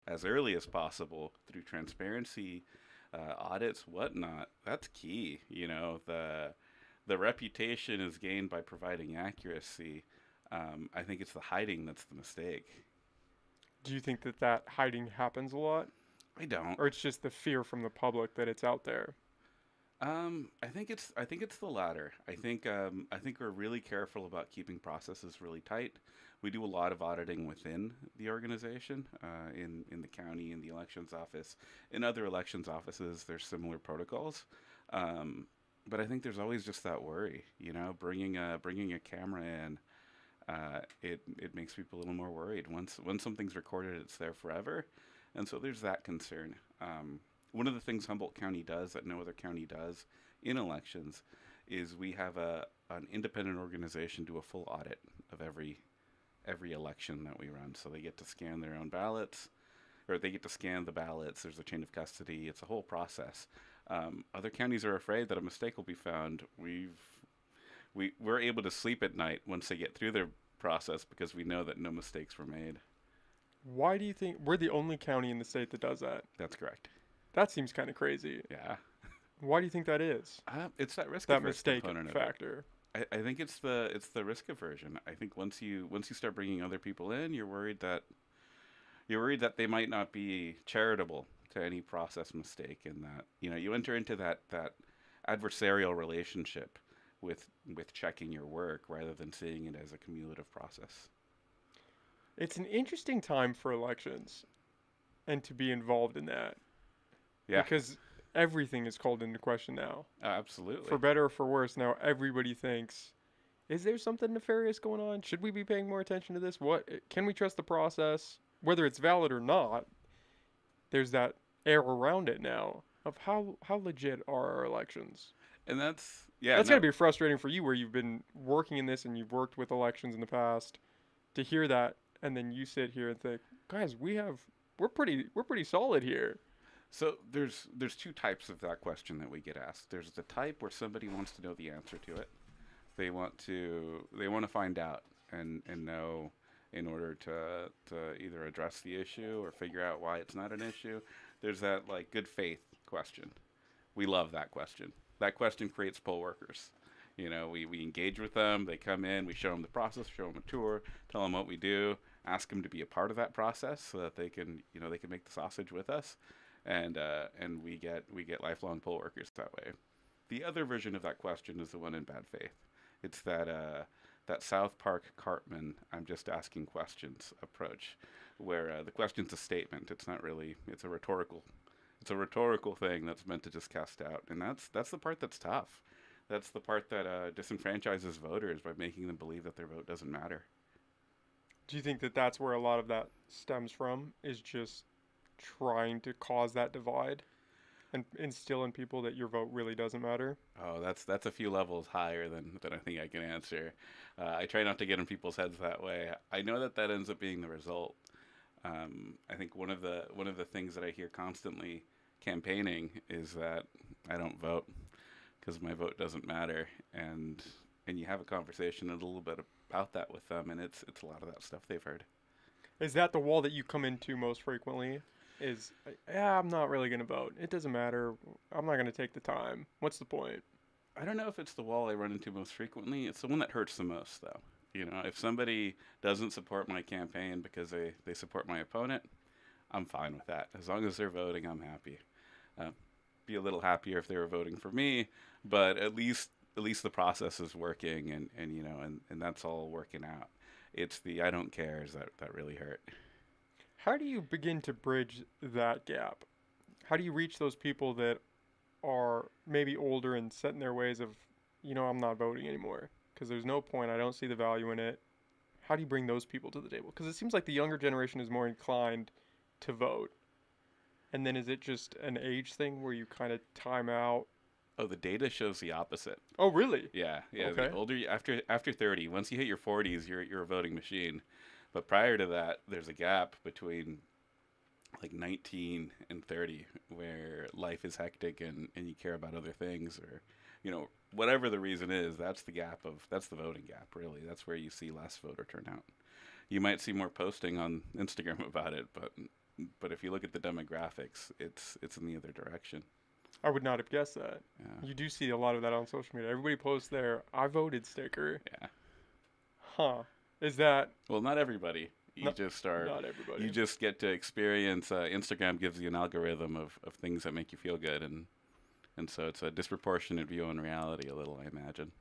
as early as possible through transparency, audits, whatnot. That's key. The reputation is gained by providing accuracy. I think it's the hiding that's the mistake. Do you think that that hiding happens a lot, I don't. or it's just the fear from the public that it's out there? I think it's the latter. I think we're really careful about keeping processes really tight. We do a lot of auditing within the organization, in the county, in the elections office, in other elections offices. There's similar protocols, um, but I think there's always just that worry. Bringing a camera in, it makes people a little more worried. Once something's recorded, it's there forever, and so there's that concern. One of the things Humboldt County does that no other county does in elections is we have an independent organization do a full audit of every election that we run. So they get to scan their own ballots, or they get to scan the ballots. There's a chain of custody. It's a whole process. Other counties are afraid that a mistake will be found. We're able to sleep at night once they get through their process because we know that no mistakes were made. Why do you think we're the only county in the state that does that? That's correct. That seems kind of crazy. Yeah. Why do you think that is? It's that risk That averse mistake component of it. factor. I think it's the risk aversion. I think once you start bringing other people in, you're worried that they might not be charitable to any process mistake, and that you enter into that adversarial relationship with checking your work rather than seeing it as a cumulative process. It's an interesting time for elections and to be involved in that Yeah, because everything is called into question now. absolutely. For better or for worse, now everybody thinks, is there something nefarious going on? Should we be paying more attention to this? What can we trust the process? Whether it's valid or not, there's that air around it now of how legit are our elections. And that's yeah, That's got to no, be frustrating for you where you've been working in this and you've worked with elections in the past to hear that and then you sit here and think, guys, we're pretty solid here. so there's two types of that question that we get asked. There's the type where somebody wants to know the answer to it. They want to find out and know in order to either address the issue or figure out why it's not an issue. There's that like good faith question. We love that question. That question creates poll workers. We engage with them. They come in. We show them the process, show them a tour, tell them what we do, ask them to be a part of that process so that they can make the sausage with us, and we get lifelong poll workers that way. The other version of that question is the one in bad faith. It's that South Park Cartman I'm just asking questions approach, where the question's a statement. It's not really. It's a rhetorical thing that's meant to just cast doubt, and that's the part that's tough. That's the part that disenfranchises voters by making them believe that their vote doesn't matter. Do you think that that's where a lot of that stems from? Is just trying to cause that divide and instill in people that your vote really doesn't matter? Oh, that's a few levels higher than I think I can answer. I try not to get in people's heads that way. I know that ends up being the result. I think one of the things that I hear constantly campaigning is that I don't vote because my vote doesn't matter, and you have a conversation a little bit about that with them, and it's a lot of that stuff they've heard. Is that the wall that you come into most frequently? Is, yeah, I'm not really going to vote. It doesn't matter. I'm not going to take the time. What's the point? I don't know if it's the wall I run into most frequently. It's the one that hurts the most, though. If somebody doesn't support my campaign because they support my opponent, I'm fine with that. As long as they're voting, I'm happy. Uh, be a little happier if they were voting for me, but at least the process is working, and that's all working out. It's the I don't cares that really hurt. How do you begin to bridge that gap? How do you reach those people that are maybe older and set in their ways of, I'm not voting anymore because there's no point. I don't see the value in it. How do you bring those people to the table? Because it seems like the younger generation is more inclined to vote. And then is it just an age thing where you kind of time out? Oh, the data shows the opposite. Oh, really? Yeah, yeah. Okay. The older after 30, once you hit your 40s, you're a voting machine. But prior to that, there's a gap between like 19 and 30 where life is hectic and you care about other things, or whatever the reason is. That's the voting gap, really. That's where you see less voter turnout. You might see more posting on Instagram about it, but but if you look at the demographics, it's in the other direction. I would not have guessed that. Yeah. You do see a lot of that on social media. Everybody posts their "I voted" sticker. Yeah. Huh? Is that Well, not everybody. You not just are. not You everybody? just get to experience. Instagram gives you an algorithm of things that make you feel good, and so it's a disproportionate view on reality. A little, I imagine.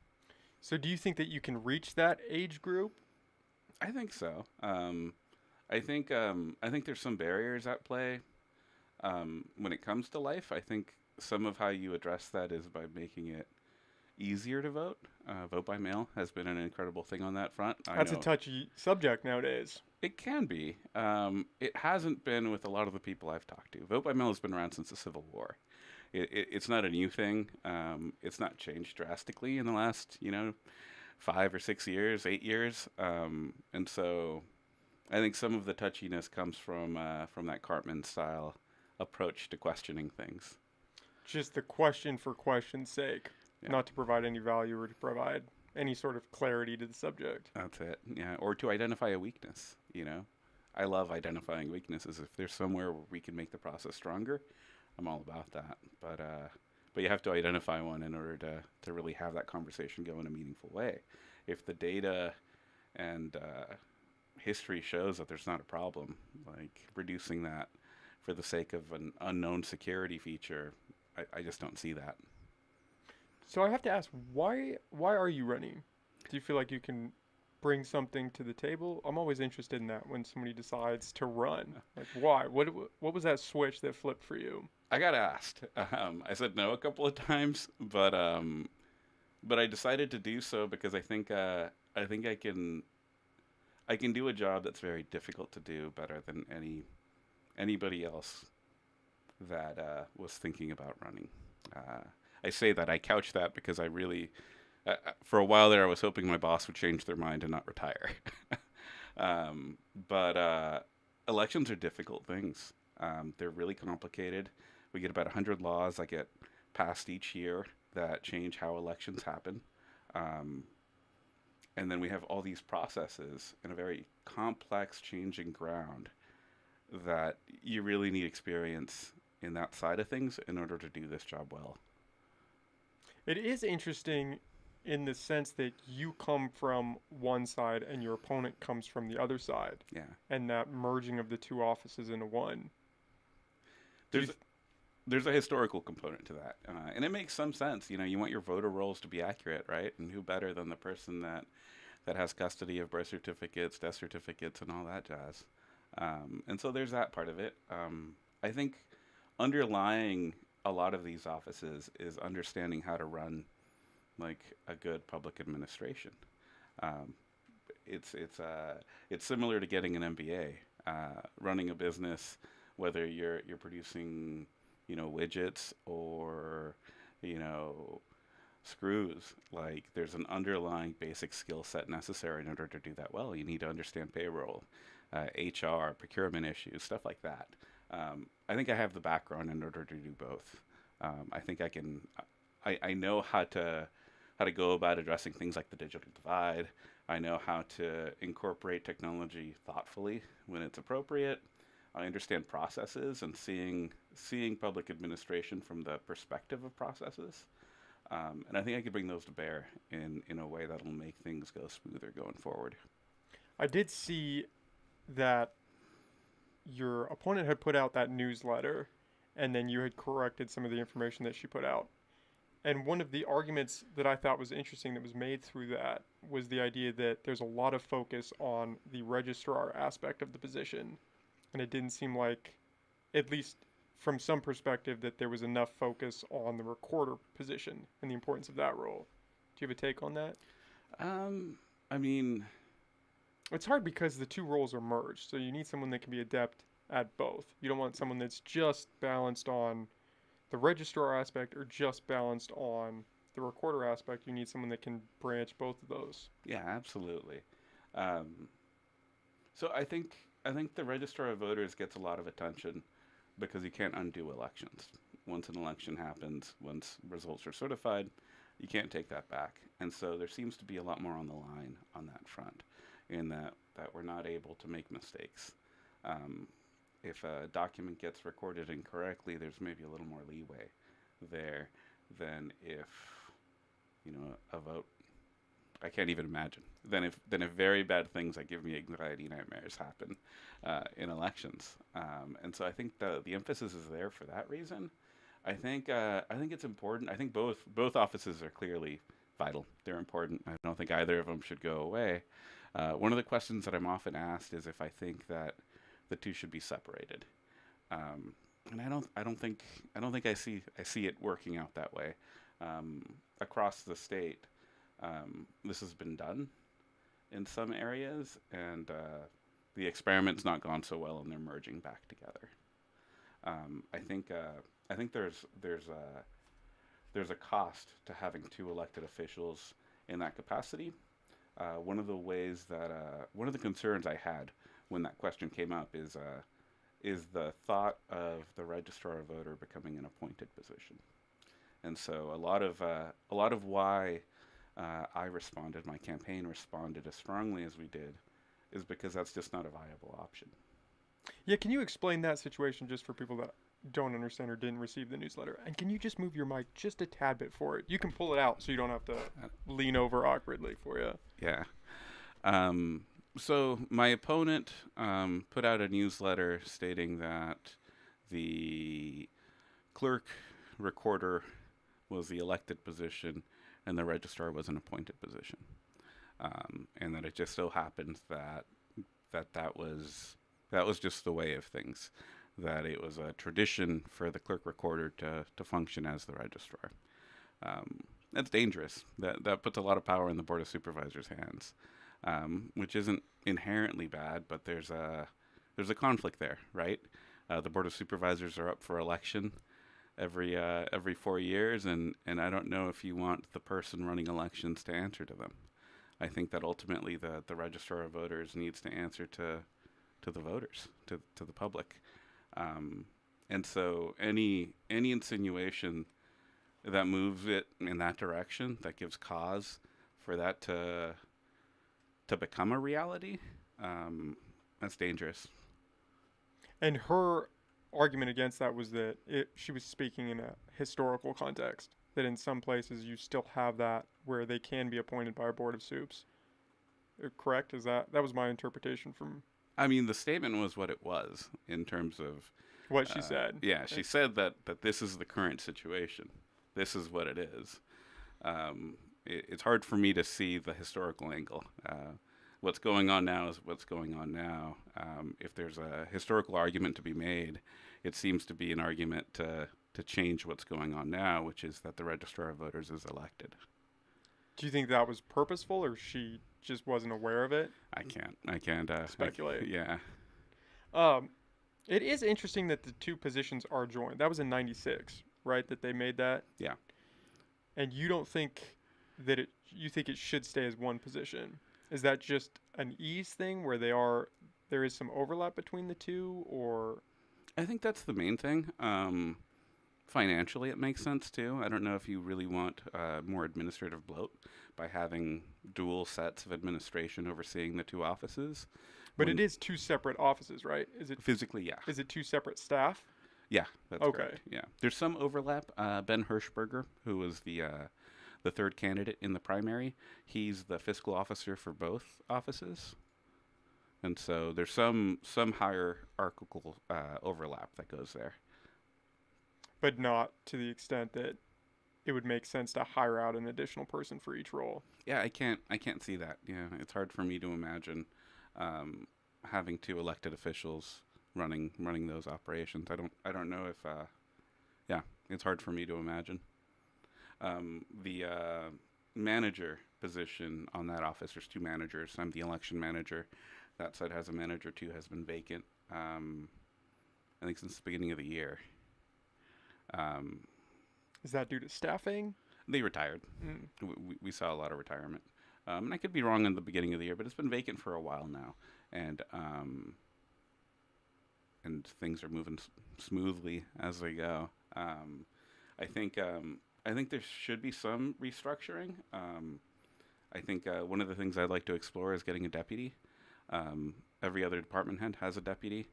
So do you think that you can reach that age group? I think so. I think there's some barriers at play when it comes to life. I think some of how you address that is by making it easier to vote. Vote by mail has been an incredible thing on that front. I That's a know touchy subject nowadays. it can be. It hasn't been with a lot of the people I've talked to. Vote by mail has been around since the Civil War. It's not a new thing. It's not changed drastically in the last, 5 or 6 years, 8 years. And so I think some of the touchiness comes from that Cartman style approach to questioning things. Just the question for question's sake, Yeah, not to provide any value or to provide any sort of clarity to the subject. that's it. Yeah, or to identify a weakness. I love identifying weaknesses. If there's somewhere where we can make the process stronger, I'm all about that. But you have to identify one in order to really have that conversation go in a meaningful way. If the data and history shows that there's not a problem, like reducing that for the sake of an unknown security feature, I just don't see that. So I have to ask, why are you running? Do you feel like you can bring something to the table? I'm always interested in that when somebody decides to run. Like why? What was that switch that flipped for you? I got asked. I said no a couple of times, but I decided to do so because I think I can do a job that's very difficult to do better than anybody else that was thinking about running. Uh, I say that I couch that because I really, for a while there, I was hoping my boss would change their mind and not retire. But elections are difficult things. They're really complicated. We get about 100 laws that get passed each year that change how elections happen. Um, and then we have all these processes in a very complex, changing ground that you really need experience in that side of things in order to do this job well. It is interesting in the sense that you come from one side and your opponent comes from the other side, Yeah. and that merging of the two offices into one. Do you There's there's a historical component to that, and it makes some sense. You want your voter rolls to be accurate, right? And who better than the person that has custody of birth certificates, death certificates, and all that jazz. And so there's that part of it. I think underlying a lot of these offices is understanding how to run like a good public administration. Um, it's similar to getting an MBA, running a business, whether you're producing widgets or you know screws. Like there's an underlying basic skill set necessary in order to do that well. You need to understand payroll, HR, procurement issues, stuff like that. I think I have the background in order to do both. I think I can. I know how to go about addressing things like the digital divide. I know how to incorporate technology thoughtfully when it's appropriate. I understand processes and seeing public administration from the perspective of processes. And I think I could bring those to bear in a way that'll make things go smoother going forward. I did see that your opponent had put out that newsletter, and then you had corrected some of the information that she put out. And one of the arguments that I thought was interesting that was made through that was the idea that there's a lot of focus on the registrar aspect of the position. And it didn't seem like, at least from some perspective, that there was enough focus on the recorder position and the importance of that role. Do you have a take on that? I mean, It's hard because the two roles are merged, so you need someone that can be adept at both. You don't want someone that's just balanced on the registrar aspect or just balanced on the recorder aspect. You need someone that can branch both of those. yeah, absolutely. Um, so I think the registrar of voters gets a lot of attention because you can't undo elections. Once an election happens, once results are certified, you can't take that back. And so there seems to be a lot more on the line on that front, in that we're not able to make mistakes. Um, if a document gets recorded incorrectly, there's maybe a little more leeway there than if a vote. I can't even imagine. Then if very bad things that give me anxiety nightmares happen in elections, and so I think the emphasis is there for that reason. I think it's important. I think both offices are clearly vital. They're important. I don't think either of them should go away. One of the questions that I'm often asked is if I think that the two should be separated. And I don't think I see it working out that way. Across the state, this has been done in some areas, and the experiment's not gone so well, and they're merging back together. I think there's a cost to having two elected officials in that capacity. One of the concerns I had when that question came up is the thought of the registrar of voter becoming an appointed position. And so a lot of why my campaign responded as strongly as we did, is because that's just not a viable option. Yeah, can you explain that situation just for people that don't understand or didn't receive the newsletter? And can you just move your mic just a tad bit for it? You can pull it out so you don't have to lean over awkwardly for you. Yeah. So my opponent put out a newsletter stating that the clerk recorder was the elected position and the registrar was an appointed position, and that it just so happened that was just the way of things. That it was a tradition for the clerk recorder to function as the registrar. That's dangerous. That puts a lot of power in the board of supervisors' hands, which isn't inherently bad, but there's a conflict there, right? The board of supervisors are up for election every 4 years, and I don't know if you want the person running elections to answer to them. I think that ultimately the registrar of voters needs to answer to the voters, to the public. And so any insinuation that moves it in that direction, that gives cause for that to become a reality, that's dangerous. And her argument against that was that she was speaking in a historical context. That in some places you still have that where they can be appointed by a board of soups. Correct? That was my interpretation from I mean, the statement was what it was in terms of what she said. yeah, she said that this is the current situation. This is what it is. It's hard for me to see the historical angle. What's going on now is what's going on now. If there's a historical argument to be made, it seems to be an argument to change what's going on now, which is that the registrar of voters is elected. Do you think that was purposeful, or she just wasn't aware of it? I can't Speculate. Yeah. It is interesting that the two positions are joined. That was in '96, right? That they made that. Yeah. And you don't think that you think it should stay as one position? Is that just an ease thing where there is some overlap between the two, or? I think that's the main thing. Financially, it makes sense too. I don't know if you really want more administrative bloat by having dual sets of administration overseeing the two offices. But it is two separate offices, right? Is it physically? Yeah. Is it two separate staff? Yeah, that's okay. Correct. Yeah, there's some overlap. Ben Hirschberger, who was the third candidate in the primary, he's the fiscal officer for both offices, and so there's some hierarchical overlap that goes there. But not to the extent that it would make sense to hire out an additional person for each role. Yeah, I can't see that. Yeah, it's hard for me to imagine having two elected officials running those operations. I don't know if yeah, it's hard for me to imagine. The manager position on that office, there's two managers. I'm the election manager. That side has a manager too, has been vacant. I think since the beginning of the year. Is that due to staffing? They retired. We saw a lot of retirement. And I could be wrong in the beginning of the year, but it's been vacant for a while now, and things are moving smoothly as they go. I think there should be some restructuring. I think one of the things I'd like to explore is getting a deputy. Every other department head has a deputy.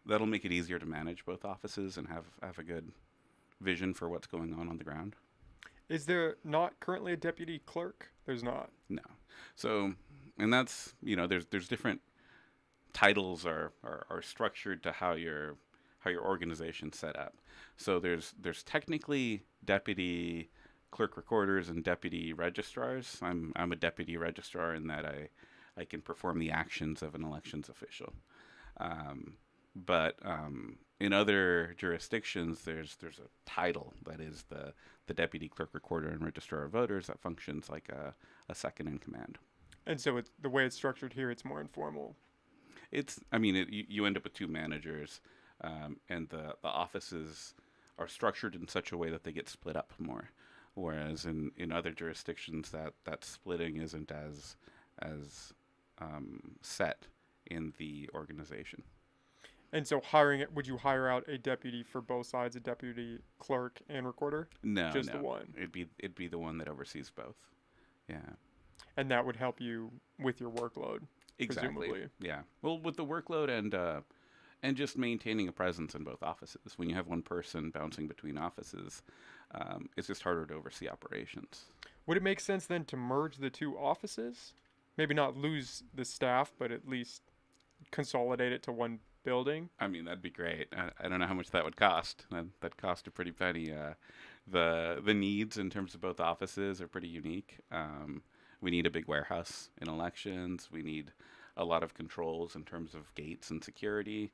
That'll make it easier to manage both offices and have a good vision for what's going on the ground. Is there not currently a deputy clerk? There's not. No. So, and that's, there's different titles are structured to how your organization's set up. So there's technically deputy clerk recorders and deputy registrars. I'm a deputy registrar in that I can perform the actions of an elections official. But in other jurisdictions, there's a title that is the deputy clerk recorder and registrar of voters that functions like a second in command. And so it's the way it's structured here. It's more informal. You end up with two managers, and the offices are structured in such a way that they get split up more. Whereas in other jurisdictions, that splitting isn't as set in the organization. And so would you hire out a deputy for both sides, a deputy clerk and recorder? No, Just no, the one. it'd be the one that oversees both. Yeah. And that would help you with your workload, Exactly. presumably. Yeah. Well, with the workload and just maintaining a presence in both offices. When you have one person bouncing between offices, it's just harder to oversee operations. Would it make sense then to merge the two offices? Maybe not lose the staff, but at least consolidate it to one building? I mean, that'd be great. I don't know how much that would cost. That'd cost a pretty penny. The needs in terms of both offices are pretty unique. We need a big warehouse in elections. We need a lot of controls in terms of gates and security.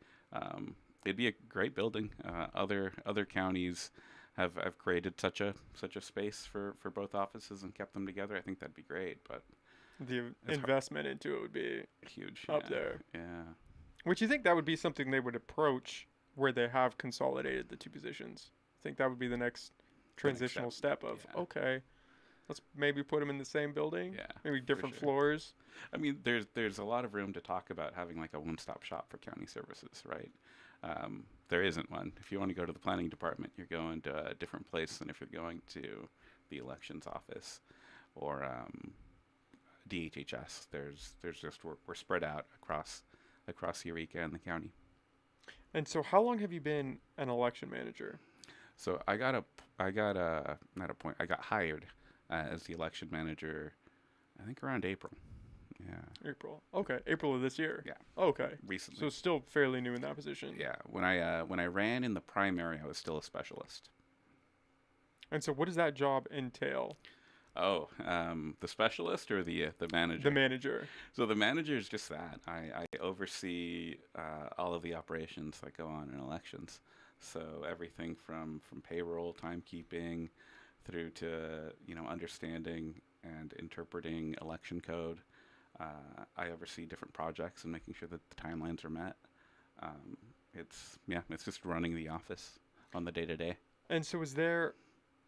It'd be a great building. Other counties have created such a space for both offices and kept them together. I think that'd be great, but The investment into it would be huge up there. Yeah. Which you think that would be something they would approach where they have consolidated the two positions? I think that would be the next transitional step of, yeah. okay, let's maybe put them in the same building. Yeah, Maybe different sure. floors. I mean, there's a lot of room to talk about having like a one-stop shop for county services, right? There isn't one. If you want to go to the planning department, you're going to a different place than if you're going to the elections office or DHHS. There's just we're spread out across Eureka and the county. And so how long have you been an election manager? So I got hired as the election manager, I think around April. Yeah. April. Okay. April of this year. Yeah. Okay. Recently. So still fairly new in that position. Yeah. When I ran in the primary, I was still a specialist. And so what does that job entail? Oh, the specialist or the manager? The manager. So the manager is just that. I oversee all of the operations that go on in elections. So everything from payroll, timekeeping, through to understanding and interpreting election code. I oversee different projects and making sure that the timelines are met. It's just running the office on the day-to-day. And so is there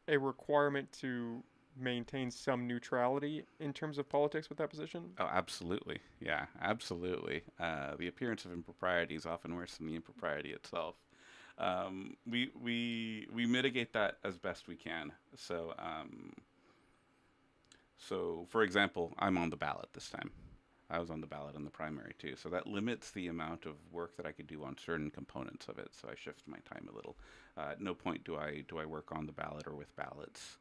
a requirement to maintain some neutrality in terms of politics with that position? Oh, absolutely. Yeah, absolutely. The appearance of impropriety is often worse than the impropriety itself. We mitigate that as best we can. So for example, I'm on the ballot this time. I was on the ballot in the primary too. So that limits the amount of work that I could do on certain components of it. So I shift my time a little. At no point do I work on the ballot or with ballots.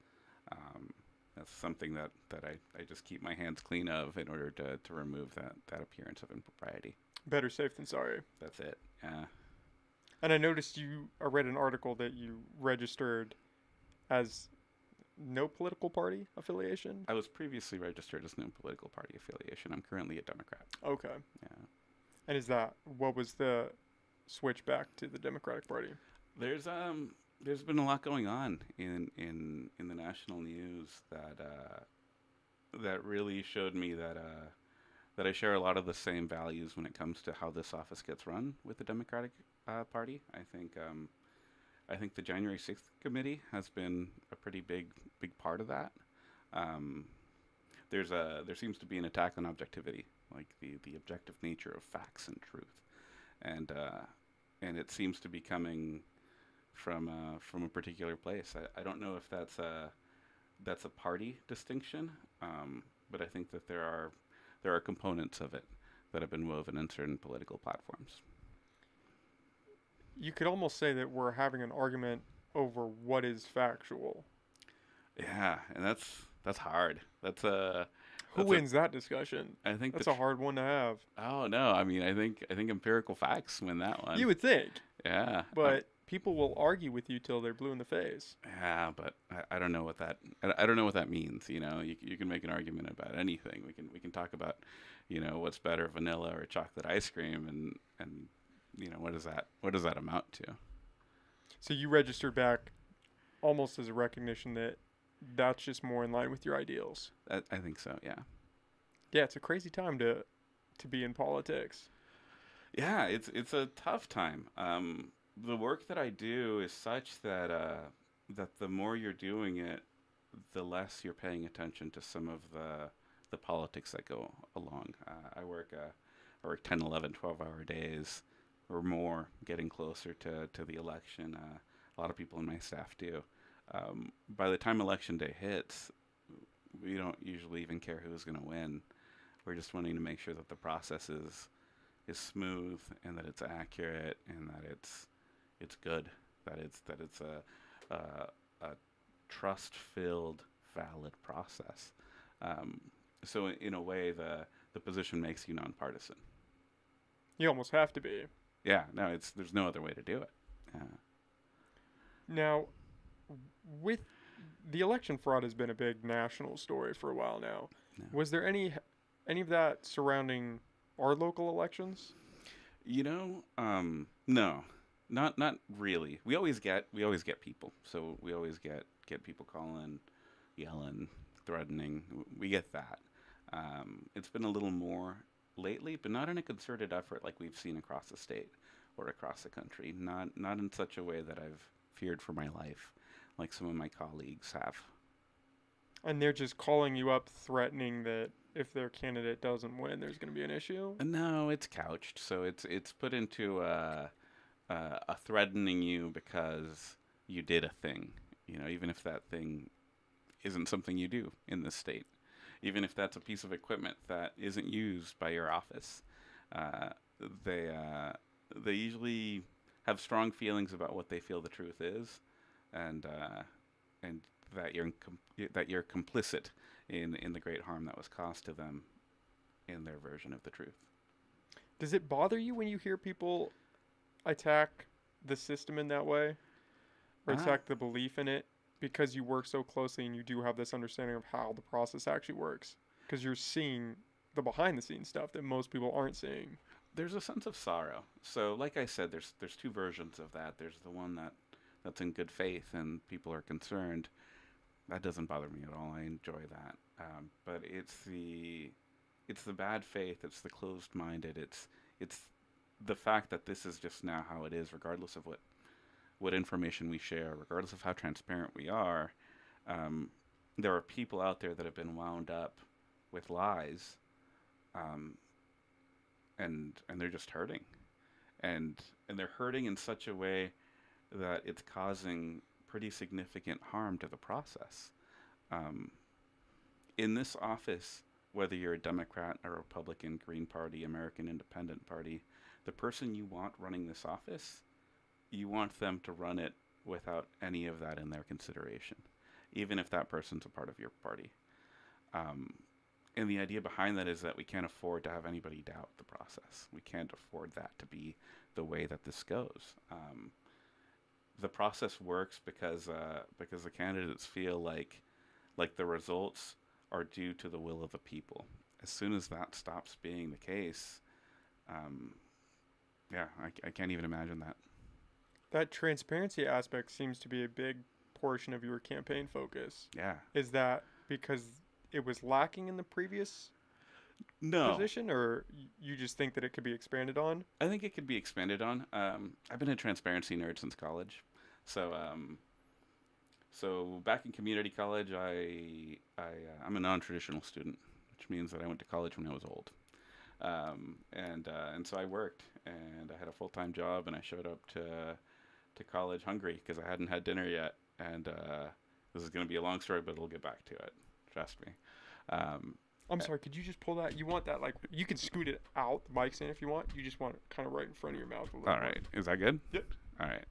That's something that I just keep my hands clean of in order to remove that appearance of impropriety. Better safe than sorry. That's it. Yeah. And I noticed I read an article that you registered as no political party affiliation. I was previously registered as no political party affiliation. I'm currently a Democrat. Okay. Yeah. And what was the switch back to the Democratic Party? There's been a lot going on in the national news that really showed me that I share a lot of the same values when it comes to how this office gets run with the Democratic Party. I think the January 6th committee has been a pretty big part of that. There seems to be an attack on objectivity, like the objective nature of facts and truth, and it seems to be coming from a particular place. I don't know if that's a party distinction, but I think that there are components of it that have been woven in certain political platforms. you could almost say that we're having an argument over what is factual. Yeah, and that's hard. Who That's a wins that discussion? I think That's a hard one to have. oh no, I mean I think empirical facts win that one. You would think, Yeah, but people will argue with you till they're blue in the face. yeah, but I don't know what that I don't know what that means. You can make an argument about anything. We can talk about, what's better, vanilla or chocolate ice cream, and what does that amount to? So you registered back almost as a recognition that that's just more in line with your ideals. I think so. Yeah. Yeah, it's a crazy time to be in politics. Yeah, it's a tough time. The work that I do is such that the more you're doing it, the less you're paying attention to some of the politics that go along. I work 10, 11, 12-hour days or more, getting closer to the election. A lot of people in my staff do. By the time election day hits, we don't usually even care who's going to win. We're just wanting to make sure that the process is smooth and that it's accurate and that it's good, that it's a trust-filled, valid process. So in a way, the position makes you nonpartisan. You almost have to be. Yeah, no, there's no other way to do it. Now, with the election fraud has been a big national story for a while now. No. Was there any of that surrounding our local elections? No, not really. We always get people. So we always get people calling, yelling, threatening. We get that. It's been a little more lately, but not in a concerted effort like we've seen across the state or across the country. Not in such a way that I've feared for my life, like some of my colleagues have. And they're just calling you up, threatening that if their candidate doesn't win, there's going to be an issue? No, it's couched, so it's put into a threatening you because you did a thing. Even if that thing isn't something you do in this state, even if that's a piece of equipment that isn't used by your office, uh, they they usually have strong feelings about what they feel the truth is, and that you're complicit in the great harm that was caused to them in their version of the truth. Does it bother you when you hear people attack the system in that way? Or Ah, attack the belief in it? Because you work so closely and you do have this understanding of how the process actually works. Because you're seeing the behind the scenes stuff that most people aren't seeing. there's a sense of sorrow. So, like I said, there's two versions of that. There's the one that's in good faith and people are concerned. That doesn't bother me at all. I enjoy that. But it's the bad faith. It's the closed-minded. It's the fact that this is just now how it is, regardless of what information we share, regardless of how transparent we are. Um, there are people out there that have been wound up with lies, um, and they're just hurting, and they're hurting in such a way that it's causing pretty significant harm to the process. Um, in this office, whether you're a Democrat, a Republican, Green Party, American Independent Party, the person you want running this office, you want them to run it without any of that in their consideration, even if that person's a part of your party. Um, and the idea behind that is that we can't afford to have anybody doubt the process. We can't afford that to be the way that this goes. The process works because the candidates feel like the results are due to the will of the people. As soon as that stops being the case, um, yeah, I can't even imagine that. That transparency aspect seems to be a big portion of your campaign focus. Yeah. Is that because it was lacking in the previous No, position, or you just think that it could be expanded on? I think it could be expanded on. I've been a transparency nerd since college, so so back in community college, I'm a non-traditional student, which means that I went to college when I was old, and so I worked and I had a full-time job and I showed up to college hungry because I hadn't had dinner yet, and this is going to be a long story, but we'll get back to it. Trust me. Um, I'm sorry, could you just pull that? You want that, like, you can scoot it out, the mic stand, if you want. You just want it kind of right in front of your mouth a little all more. right, is that good? Yep. All right.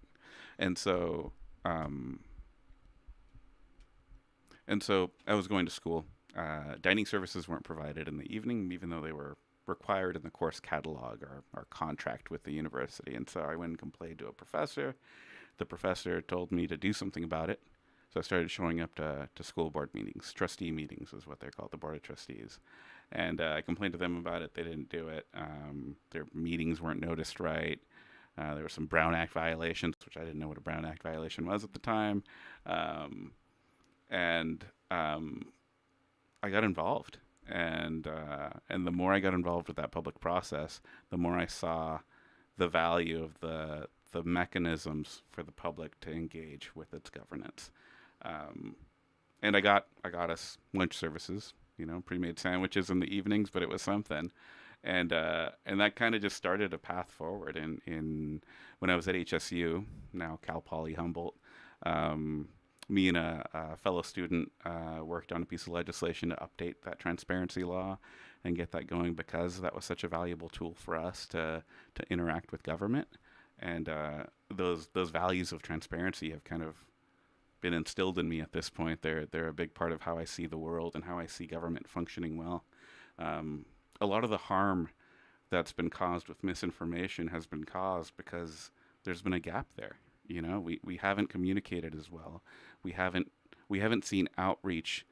And so, um, and so I was going to school. Dining services weren't provided in the evening, even though they were required in the course catalog or our contract with the university. And so I went and complained to a professor. The professor told me to do something about it. So I started showing up to school board meetings. Trustee meetings is what they're called, the board of trustees. And I complained to them about it. They didn't do it. Their meetings weren't noticed right. There were some Brown Act violations, which I didn't know what a Brown Act violation was at the time. Um, and I got involved. And the more I got involved with that public process, the more I saw the value of the mechanisms for the public to engage with its governance. Um, and I got us lunch services, pre-made sandwiches in the evenings, but it was something. And that kind of just started a path forward. In when I was at HSU, now Cal Poly Humboldt, um, me and a fellow student worked on a piece of legislation to update that transparency law and get that going because that was such a valuable tool for us to interact with government. And those values of transparency have kind of been instilled in me at this point. They're a big part of how I see the world and how I see government functioning well. Um, a lot of the harm that's been caused with misinformation has been caused because there's been a gap there. We haven't communicated as well. We haven't we haven't seen outreach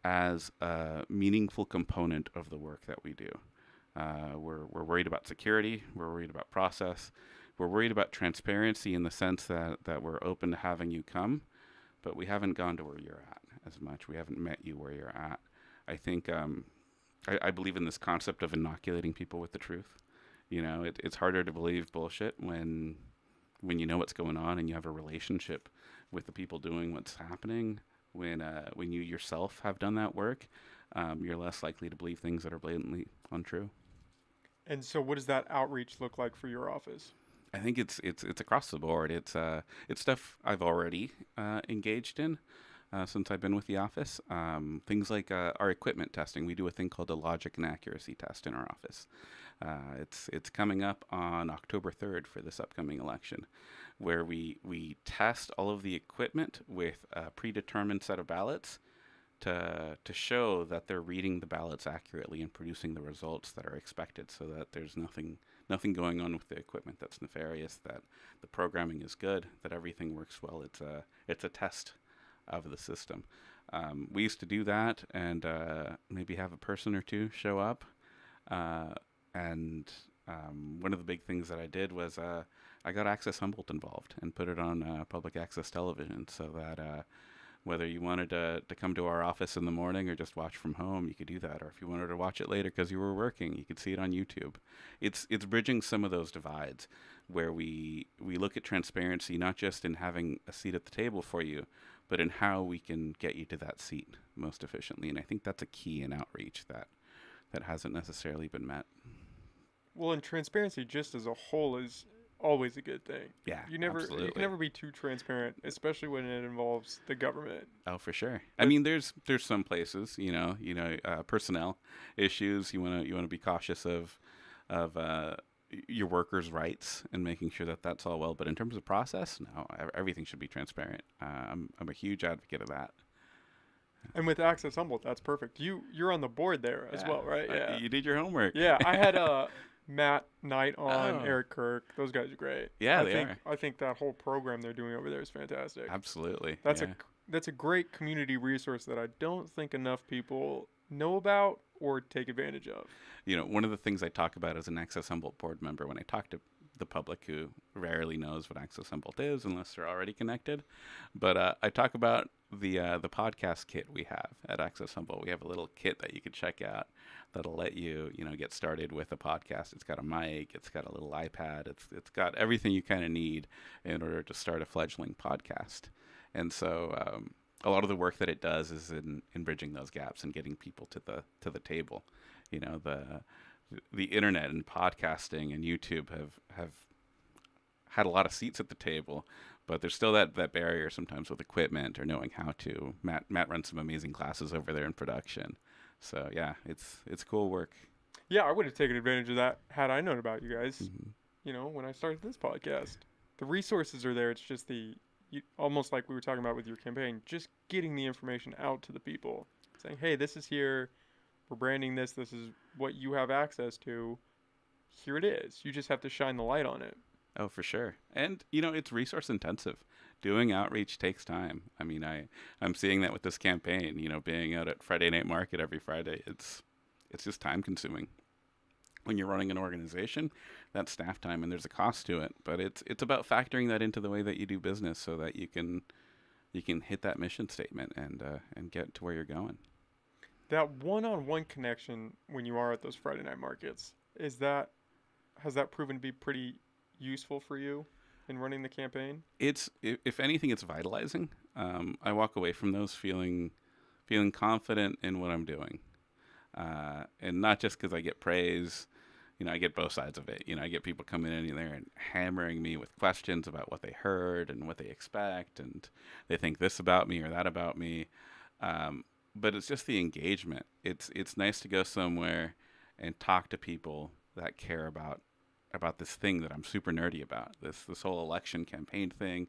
as a meaningful component of the work that we do. We're worried about security. We're worried about process. We're worried about transparency in the sense that we're open to having you come, but we haven't gone to where you're at as much. We haven't met you where you're at. I think I believe in this concept of inoculating people with the truth. It's harder to believe bullshit when you know what's going on and you have a relationship with the people doing what's happening. When you yourself have done that work, you're less likely to believe things that are blatantly untrue. And so, what does that outreach look like for your office? I think it's across the board. It's stuff I've already engaged in since I've been with the office. Things like our equipment testing. We do a thing called a logic and accuracy test in our office. It's coming up on October 3rd for this upcoming election, where we test all of the equipment with a predetermined set of ballots to show that they're reading the ballots accurately and producing the results that are expected, so that there's nothing going on with the equipment that's nefarious, that the programming is good, that everything works well. It's a test of the system. We used to do that and maybe have a person or two show up. And one of the big things that I did was I got Access Humboldt involved and put it on public access television, so that whether you wanted to come to our office in the morning or just watch from home, you could do that. Or if you wanted to watch it later because you were working, you could see it on YouTube. It's bridging some of those divides where we look at transparency not just in having a seat at the table for you, but in how we can get you to that seat most efficiently. And I think that's a key in outreach that hasn't necessarily been met. Well, and transparency just as a whole is always a good thing. Yeah, You absolutely. can never be too transparent, especially when it involves the government. Oh, for sure. I mean, there's some places, personnel issues. You wanna be cautious of your workers' rights and making sure that that's all well. But in terms of process, no, everything should be transparent. I'm a huge advocate of that. And with Access Humboldt, that's perfect. You're on the board there as well, right? Yeah. You did your homework. Yeah, I had Matt Knight on, Oh. Eric Kirk. Those guys are great. Yeah, I they think are. I think that whole program they're doing over there is fantastic. Absolutely. That's yeah. that's a great community resource that I don't think enough people know about or take advantage of. One of the things I talk about as an Access Humboldt board member when I talk to the public who rarely knows what Access Humboldt is unless they're already connected, but I talk about the podcast kit we have at Access Humboldt. We have a little kit that you can check out that'll let you get started with a podcast. It's got a mic, it's got a little iPad, it's got everything you kind of need in order to start a fledgling podcast. And so a lot of the work that it does is in bridging those gaps and getting people to the table. The internet and podcasting and YouTube have had a lot of seats at the table, but there's still that barrier sometimes with equipment or knowing how to. Matt runs some amazing classes over there in production. So yeah, it's cool work. Yeah, I would have taken advantage of that had I known about you guys. Mm-hmm. When I started this podcast. The resources are there. It's just almost like we were talking about with your campaign, just getting the information out to the people, saying, "Hey, this is here. We're branding this. This is what you have access to. Here it is. You just have to shine the light on it." Oh, for sure. And it's resource intensive. Doing outreach takes time. I mean, I'm seeing that with this campaign. Being out at Friday night market every Friday, it's just time consuming. When you're running an organization, that's staff time, and there's a cost to it. But it's about factoring that into the way that you do business, so that you can hit that mission statement and get to where you're going. That one-on-one connection when you are at those Friday night markets, is that has that proven to be pretty useful for you in running the campaign? It's if anything, it's vitalizing. I walk away from those feeling confident in what I'm doing, and not just because I get praise. I get both sides of it. I get people coming in there and hammering me with questions about what they heard and what they expect, and they think this about me or that about me. But it's just the engagement. It's nice to go somewhere and talk to people that care about this thing that I'm super nerdy about. This whole election campaign thing,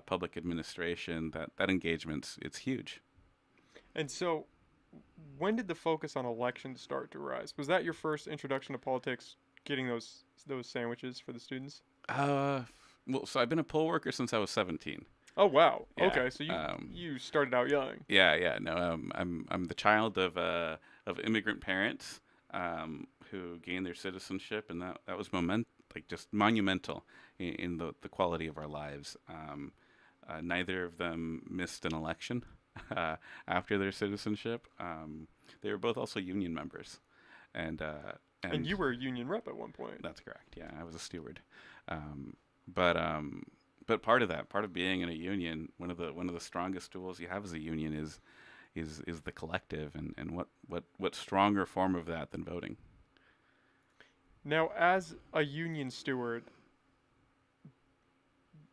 public administration. That engagement's it's huge. And so, when did the focus on elections start to rise? Was that your first introduction to politics, getting those sandwiches for the students? Uh, well, so I've been a poll worker since I was 17. Oh wow. Yeah. Okay, so you started out young. Yeah. No, I'm the child of immigrant parents who gained their citizenship, and that was like just monumental in the quality of our lives. Neither of them missed an election after their citizenship. They were both also union members, and And you were a union rep at one point. that's correct. Yeah, I was a steward. Um, but part of being in a union, one of the strongest tools you have as a union is the collective, and what stronger form of that than voting? Now, as a union steward,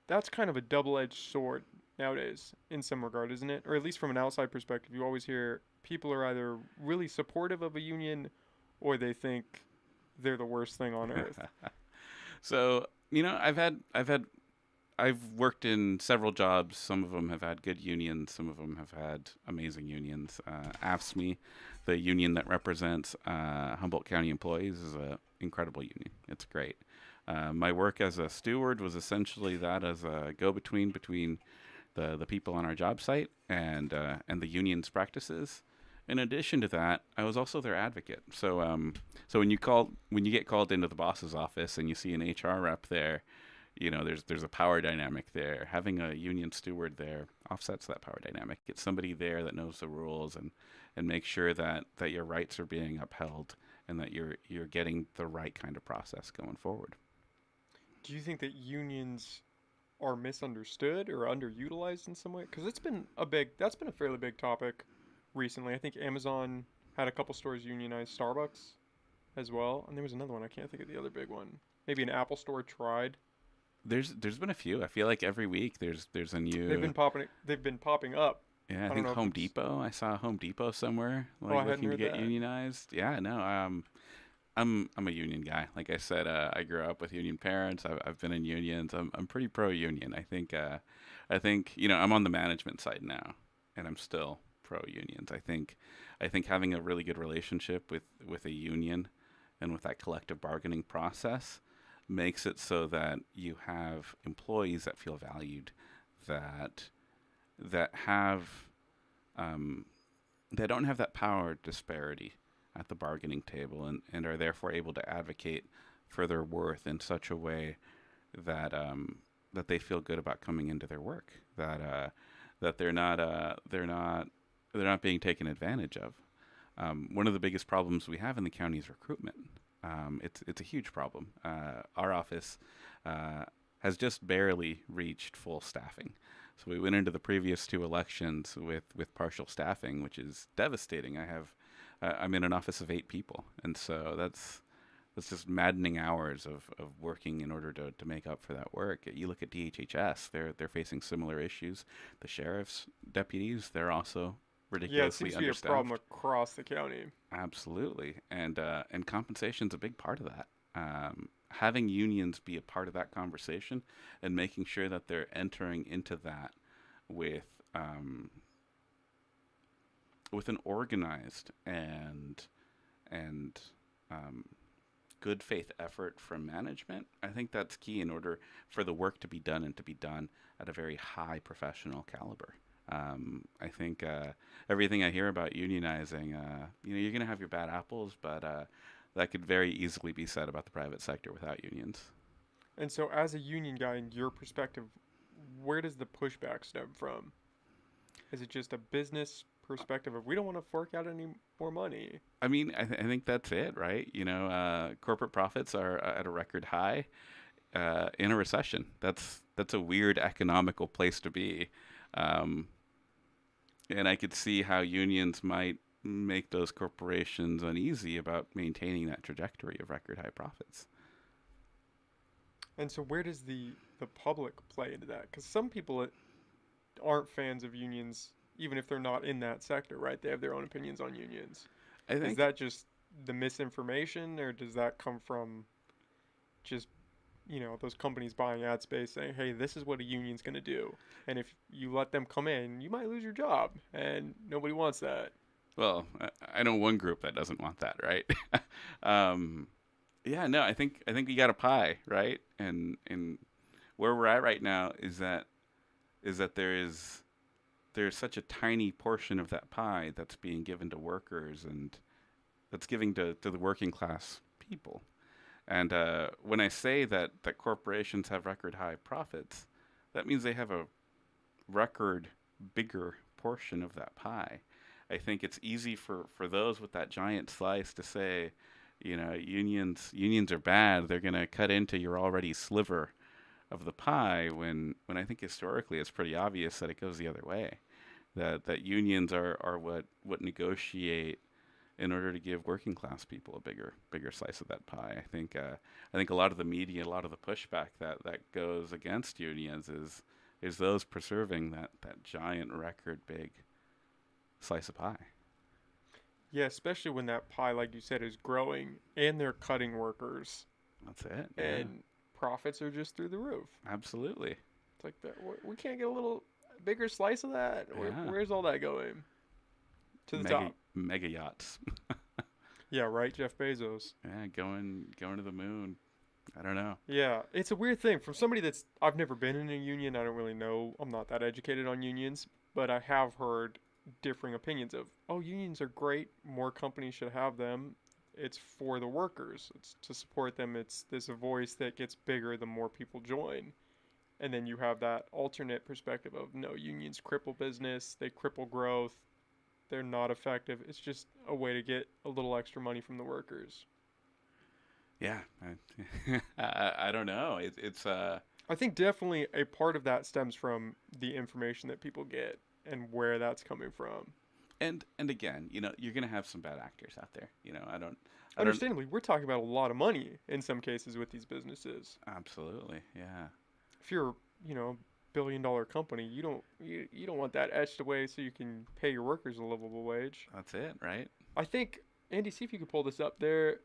that's kind of a double-edged sword nowadays in some regard, isn't it? Or at least from an outside perspective, you always hear people are either really supportive of a union or they think they're the worst thing on earth. So I've worked in several jobs. Some of them have had good unions. Some of them have had amazing unions. AFSCME, the union that represents Humboldt County employees, is an incredible union. It's great. My work as a steward was essentially that, as a go-between the people on our job site and the union's practices. In addition to that, I was also their advocate. So when you get called into the boss's office and you see an HR rep there, there's a power dynamic there. Having a union steward there offsets that power dynamic. Get somebody there that knows the rules and make sure that your rights are being upheld, and that you're getting the right kind of process going forward. Do you think that unions are misunderstood or underutilized in some way? Because that's been a fairly big topic recently. I think Amazon had a couple stores unionize, Starbucks as well, and there was another one. I can't think of the other big one. Maybe an Apple store tried. There's been a few. I feel like every week there's a new. They've been popping up. Yeah, I I don't think know if Home it's. Depot. I saw Home Depot somewhere Oh, I hadn't looking to heard get that. unionized. Yeah, no. I'm a union guy. Like I said, I grew up with union parents. I've been in unions. I'm pretty pro union. I think I'm on the management side now, and I'm still pro unions. I think having a really good relationship with a union and with that collective bargaining process makes it so that you have employees that feel valued, that have that don't have that power disparity at the bargaining table, and are therefore able to advocate for their worth in such a way that they feel good about coming into their work, that they're not being taken advantage of. One of the biggest problems we have in the county is recruitment. It's a huge problem. Our office has just barely reached full staffing. So we went into the previous two elections with partial staffing, which is devastating. I'm in an office of 8 people, and so that's just maddening hours of working in order to make up for that work. You look at DHHS; they're facing similar issues. The sheriff's deputies, they're also Yeah, it seems ridiculously to be a problem understaffed. across the county. Absolutely, and compensation's a big part of that. having unions be a part of that conversation and making sure that they're entering into that with with an organized and um, good faith effort from management. I think that's key in order for the work to be done and to be done at a very high professional caliber. I think everything I hear about unionizing, you're going to have your bad apples, but that could very easily be said about the private sector without unions. And so, as a union guy, in your perspective, where does the pushback stem from? Is it just a business perspective of we don't want to fork out any more money? I mean, I think that's it, right? Corporate profits are at a record high in a recession. That's a weird economical place to be, um, and I could see how unions might make those corporations uneasy about maintaining that trajectory of record high profits. And so, where does the public play into that? Because some people aren't fans of unions, even if they're not in that sector, right? They have their own opinions on unions. I Is think that just the misinformation, or does that come from just those companies buying ad space saying, "Hey, this is what a union's going to do," and if you let them come in, you might lose your job, and nobody wants that. Well, I know one group that doesn't want that, right? um, yeah, no, I think we got a pie, right? And where we're at right now is that there's such a tiny portion of that pie that's being given to workers and that's giving to the working class people. And when I say that corporations have record high profits, that means they have a record bigger portion of that pie. I think it's easy for those with that giant slice to say, unions are bad. They're going to cut into your already sliver of the pie when I think historically it's pretty obvious that it goes the other way. That unions are what negotiate in order to give working class people a bigger slice of that pie. I think a lot of the media, a lot of the pushback that goes against unions is those preserving that giant record big slice of pie. Yeah, especially when that pie, like you said, is growing and they're cutting workers That's it. Yeah, and profits are just through the roof. absolutely. It's like that. We can't get a little bigger slice of that. Yeah, Where's all that going? To the mega top. mega yachts. Yeah, right, Jeff Bezos. Yeah, going to the moon. I don't know. Yeah, it's a weird thing. From somebody I've never been in a union, I don't really know. I'm not that educated on unions, but I have heard differing opinions of, oh, unions are great. More companies should have them. It's for the workers. It's to support them. It's this voice that gets bigger the more people join. And then you have that alternate perspective of, no, unions cripple business. They cripple growth. They're not effective. It's just a way to get a little extra money from the workers. Yeah, I don't know. It's I think definitely a part of that stems from the information that people get and where that's coming from. and again, you're gonna have some bad actors out there. I don't Understandably, we're talking about a lot of money in some cases with these businesses. absolutely. Yeah, If you're, a billion-dollar company, you don't want that etched away so you can pay your workers a livable wage. that's it, right? I think Andy, see if you could pull this up there.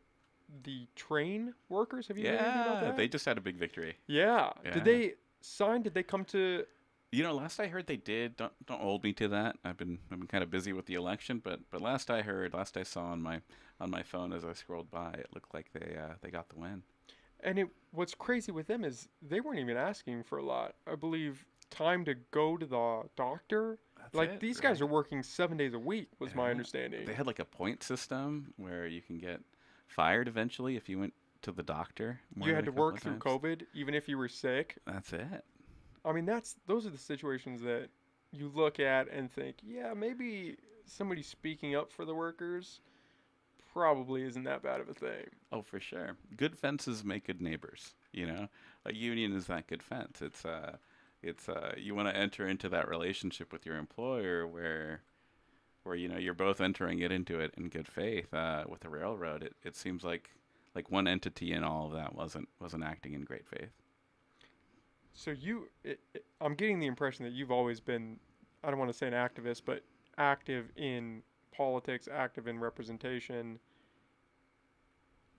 The train workers, have you heard anything about Yeah, that? they just had a big victory. Yeah. Did Yeah. they sign? Did they come to? Last I heard they did. Don't hold me to that. I've been kind of busy with the election, but last I heard, last I saw on my phone as I scrolled by, it looked like they got the win. And what's crazy with them is they weren't even asking for a lot. I believe time to go to the doctor. That's Like it, these guys right? are working 7 days a week, was my Yeah. understanding. They had like a point system where you can get fired eventually if you went to the doctor more You than had a to couple work of through times. COVID, even if you were sick. That's it. I mean, those are the situations that you look at and think, yeah, maybe somebody speaking up for the workers probably isn't that bad of a thing. Oh, for sure. Good fences make good neighbors. A union is that good fence. It's you want to enter into that relationship with your employer where you're both entering into it in good faith. With the railroad, it seems like one entity in all of that wasn't acting in great faith. So I'm getting the impression that you've always been, I don't want to say an activist, but active in politics, active in representation,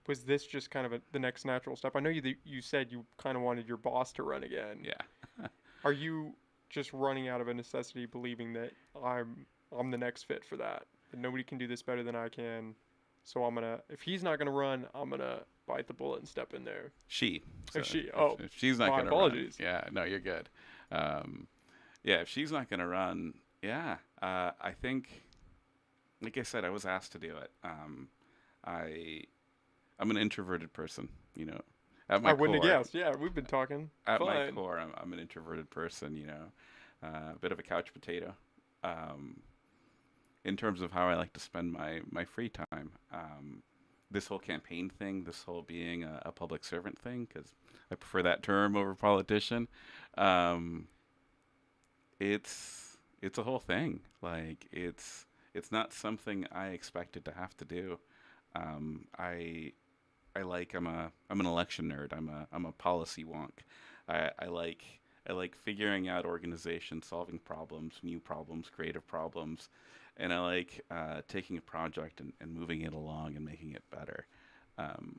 was this just kind of the next natural step? I know you said you kind of wanted your boss to run again. Yeah. Are you just running out of a necessity, believing that I'm the next fit for that? That nobody can do this better than I can. So I'm gonna, if he's not gonna run, I'm gonna bite the bullet and step in there. She. So If she, oh, if she's not my going to run, apologies. yeah, no, you're good. Um, yeah, if she's not going to run, yeah, I think, like I said, I was asked to do it. I I'm an introverted person, you know. At I my wouldn't have core, guessed. Yeah, we've been talking. at my Fine. core, I'm an introverted person, you know, a bit of a couch potato. Um, in terms of how I like to spend my free time. This whole campaign thing, this whole being a public servant thing, because I prefer that term over politician. Um, it's a whole thing. Like it's not something I expected to have to do. I I'm an election nerd. I'm a policy wonk. I like I like figuring out organizations, solving problems, new problems, creative problems, and I like taking a project and moving it along and making it better. Um,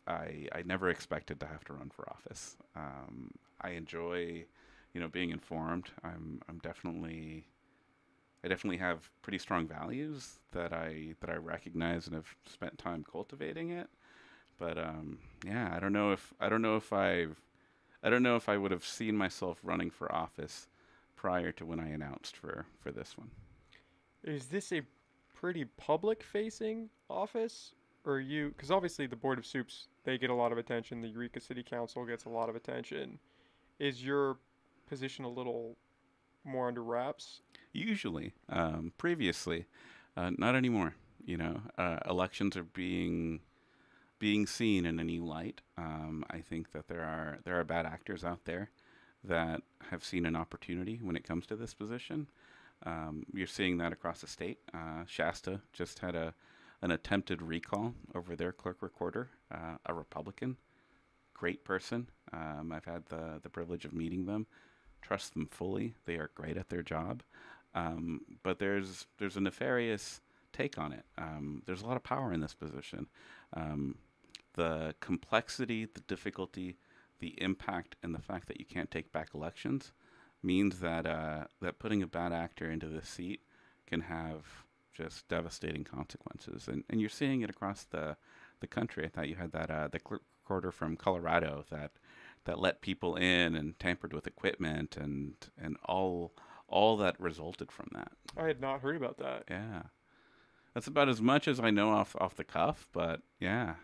I never expected to have to run for office. I enjoy, you know, being informed. I definitely have pretty strong values that I recognize and have spent time cultivating it. But yeah, I don't know if I would have seen myself running for office prior to when I announced for this one. Is this a pretty public facing office? Or are you, because obviously the Board of Soups, they get a lot of attention. The Eureka City Council gets a lot of attention. Is your position a little more under wraps? Usually, previously, not anymore. You know, elections are being seen in a new light. I think that there are bad actors out there that have seen an opportunity when it comes to this position. You're seeing that across the state. Shasta just had an attempted recall over their clerk recorder, a Republican, great person. I've had the privilege of meeting them. Trust them fully. They are great at their job. But there's a nefarious take on it. There's a lot of power in this position. Um, the complexity, the difficulty, the impact, and the fact that you can't take back elections means that that putting a bad actor into this seat can have just devastating consequences, and you're seeing it across the country. I thought you had that the clerk recorder from Colorado that let people in and tampered with equipment and all that resulted from that. I had not heard about that. Yeah, that's about as much as I know off the cuff, but yeah.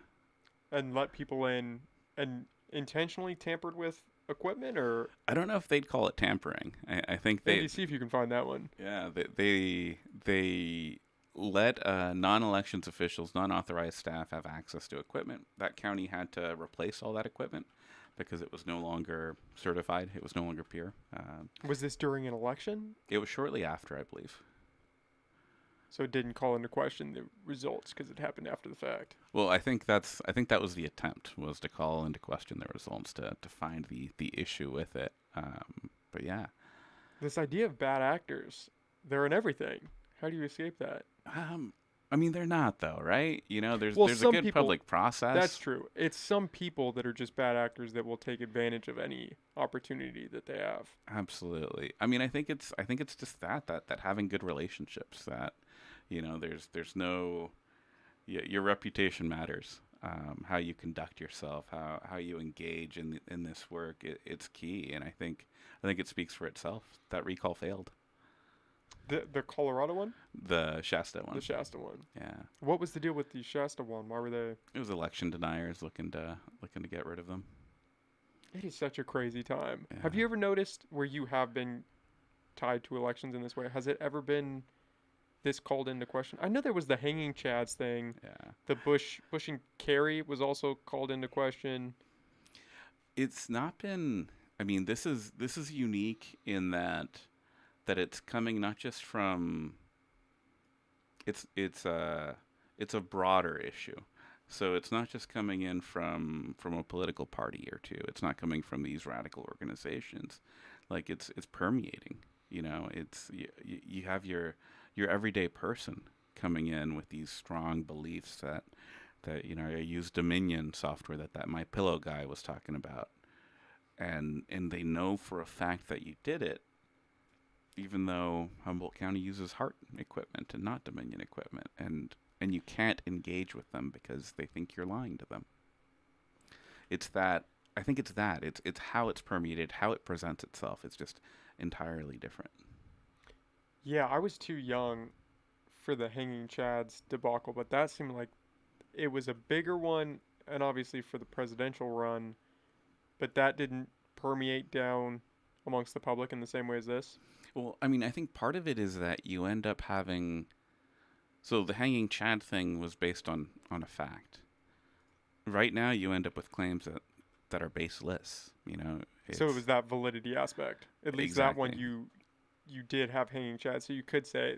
And let people in and intentionally tampered with equipment, or I don't know if they'd call it tampering. I think maybe see if you can find that one. yeah, they let non-elections officials, non-authorized staff have access to equipment. That county had to replace all that equipment because it was no longer certified. It was no longer pure. Was this during an election? It was shortly after, I believe. So it didn't call into question the results because it happened after the fact. Well, I think that was the attempt, was to call into question the results to find the issue with it. But yeah, This idea of bad actors, they're in everything. How do you escape that? I mean they're not though, right? You know, Well, there's a some good people, public process. that's true. It's some people that are just bad actors that will take advantage of any opportunity that they have. Absolutely. I mean, I think it's just that having good relationships, that you know, there's no your reputation matters. How you conduct yourself, how you engage in this work, it's key, and I think it speaks for itself. That recall failed. The Colorado one? The Shasta The one. Shasta one. Yeah. What was the deal with the Shasta one? Why were they? It was election deniers looking to get rid of them. It is such a crazy time. Have Yeah. you ever noticed where you have been tied to elections in this way? Has it ever been this called into question? I know there was the hanging chads thing. Yeah. The Bush and Kerry was also called into question. It's not been. I mean, this is unique in that it's coming not just from. It's a broader issue. So it's not just coming in from a political party or two. It's not coming from these radical organizations. Like it's permeating. You know, you have your everyday person coming in with these strong beliefs that I use Dominion software that My Pillow guy was talking about, and they know for a fact that you did it, even though Humboldt County uses Hart equipment and not Dominion equipment, and you can't engage with them because they think you're lying to them. It's that I think it's that it's how it's permeated, how it presents itself. It's just entirely different. Yeah, I was too young for the hanging chads debacle, but that seemed like it was a bigger one, and obviously for the presidential run, but that didn't permeate down amongst the public in the same way as this. Well, I mean, I think part of it is that you end up having so the hanging Chad thing was based on a fact. Right now, you end up with claims that are baseless. So it It's was that validity aspect. At least that one exactly you did have hanging chads, so you could say,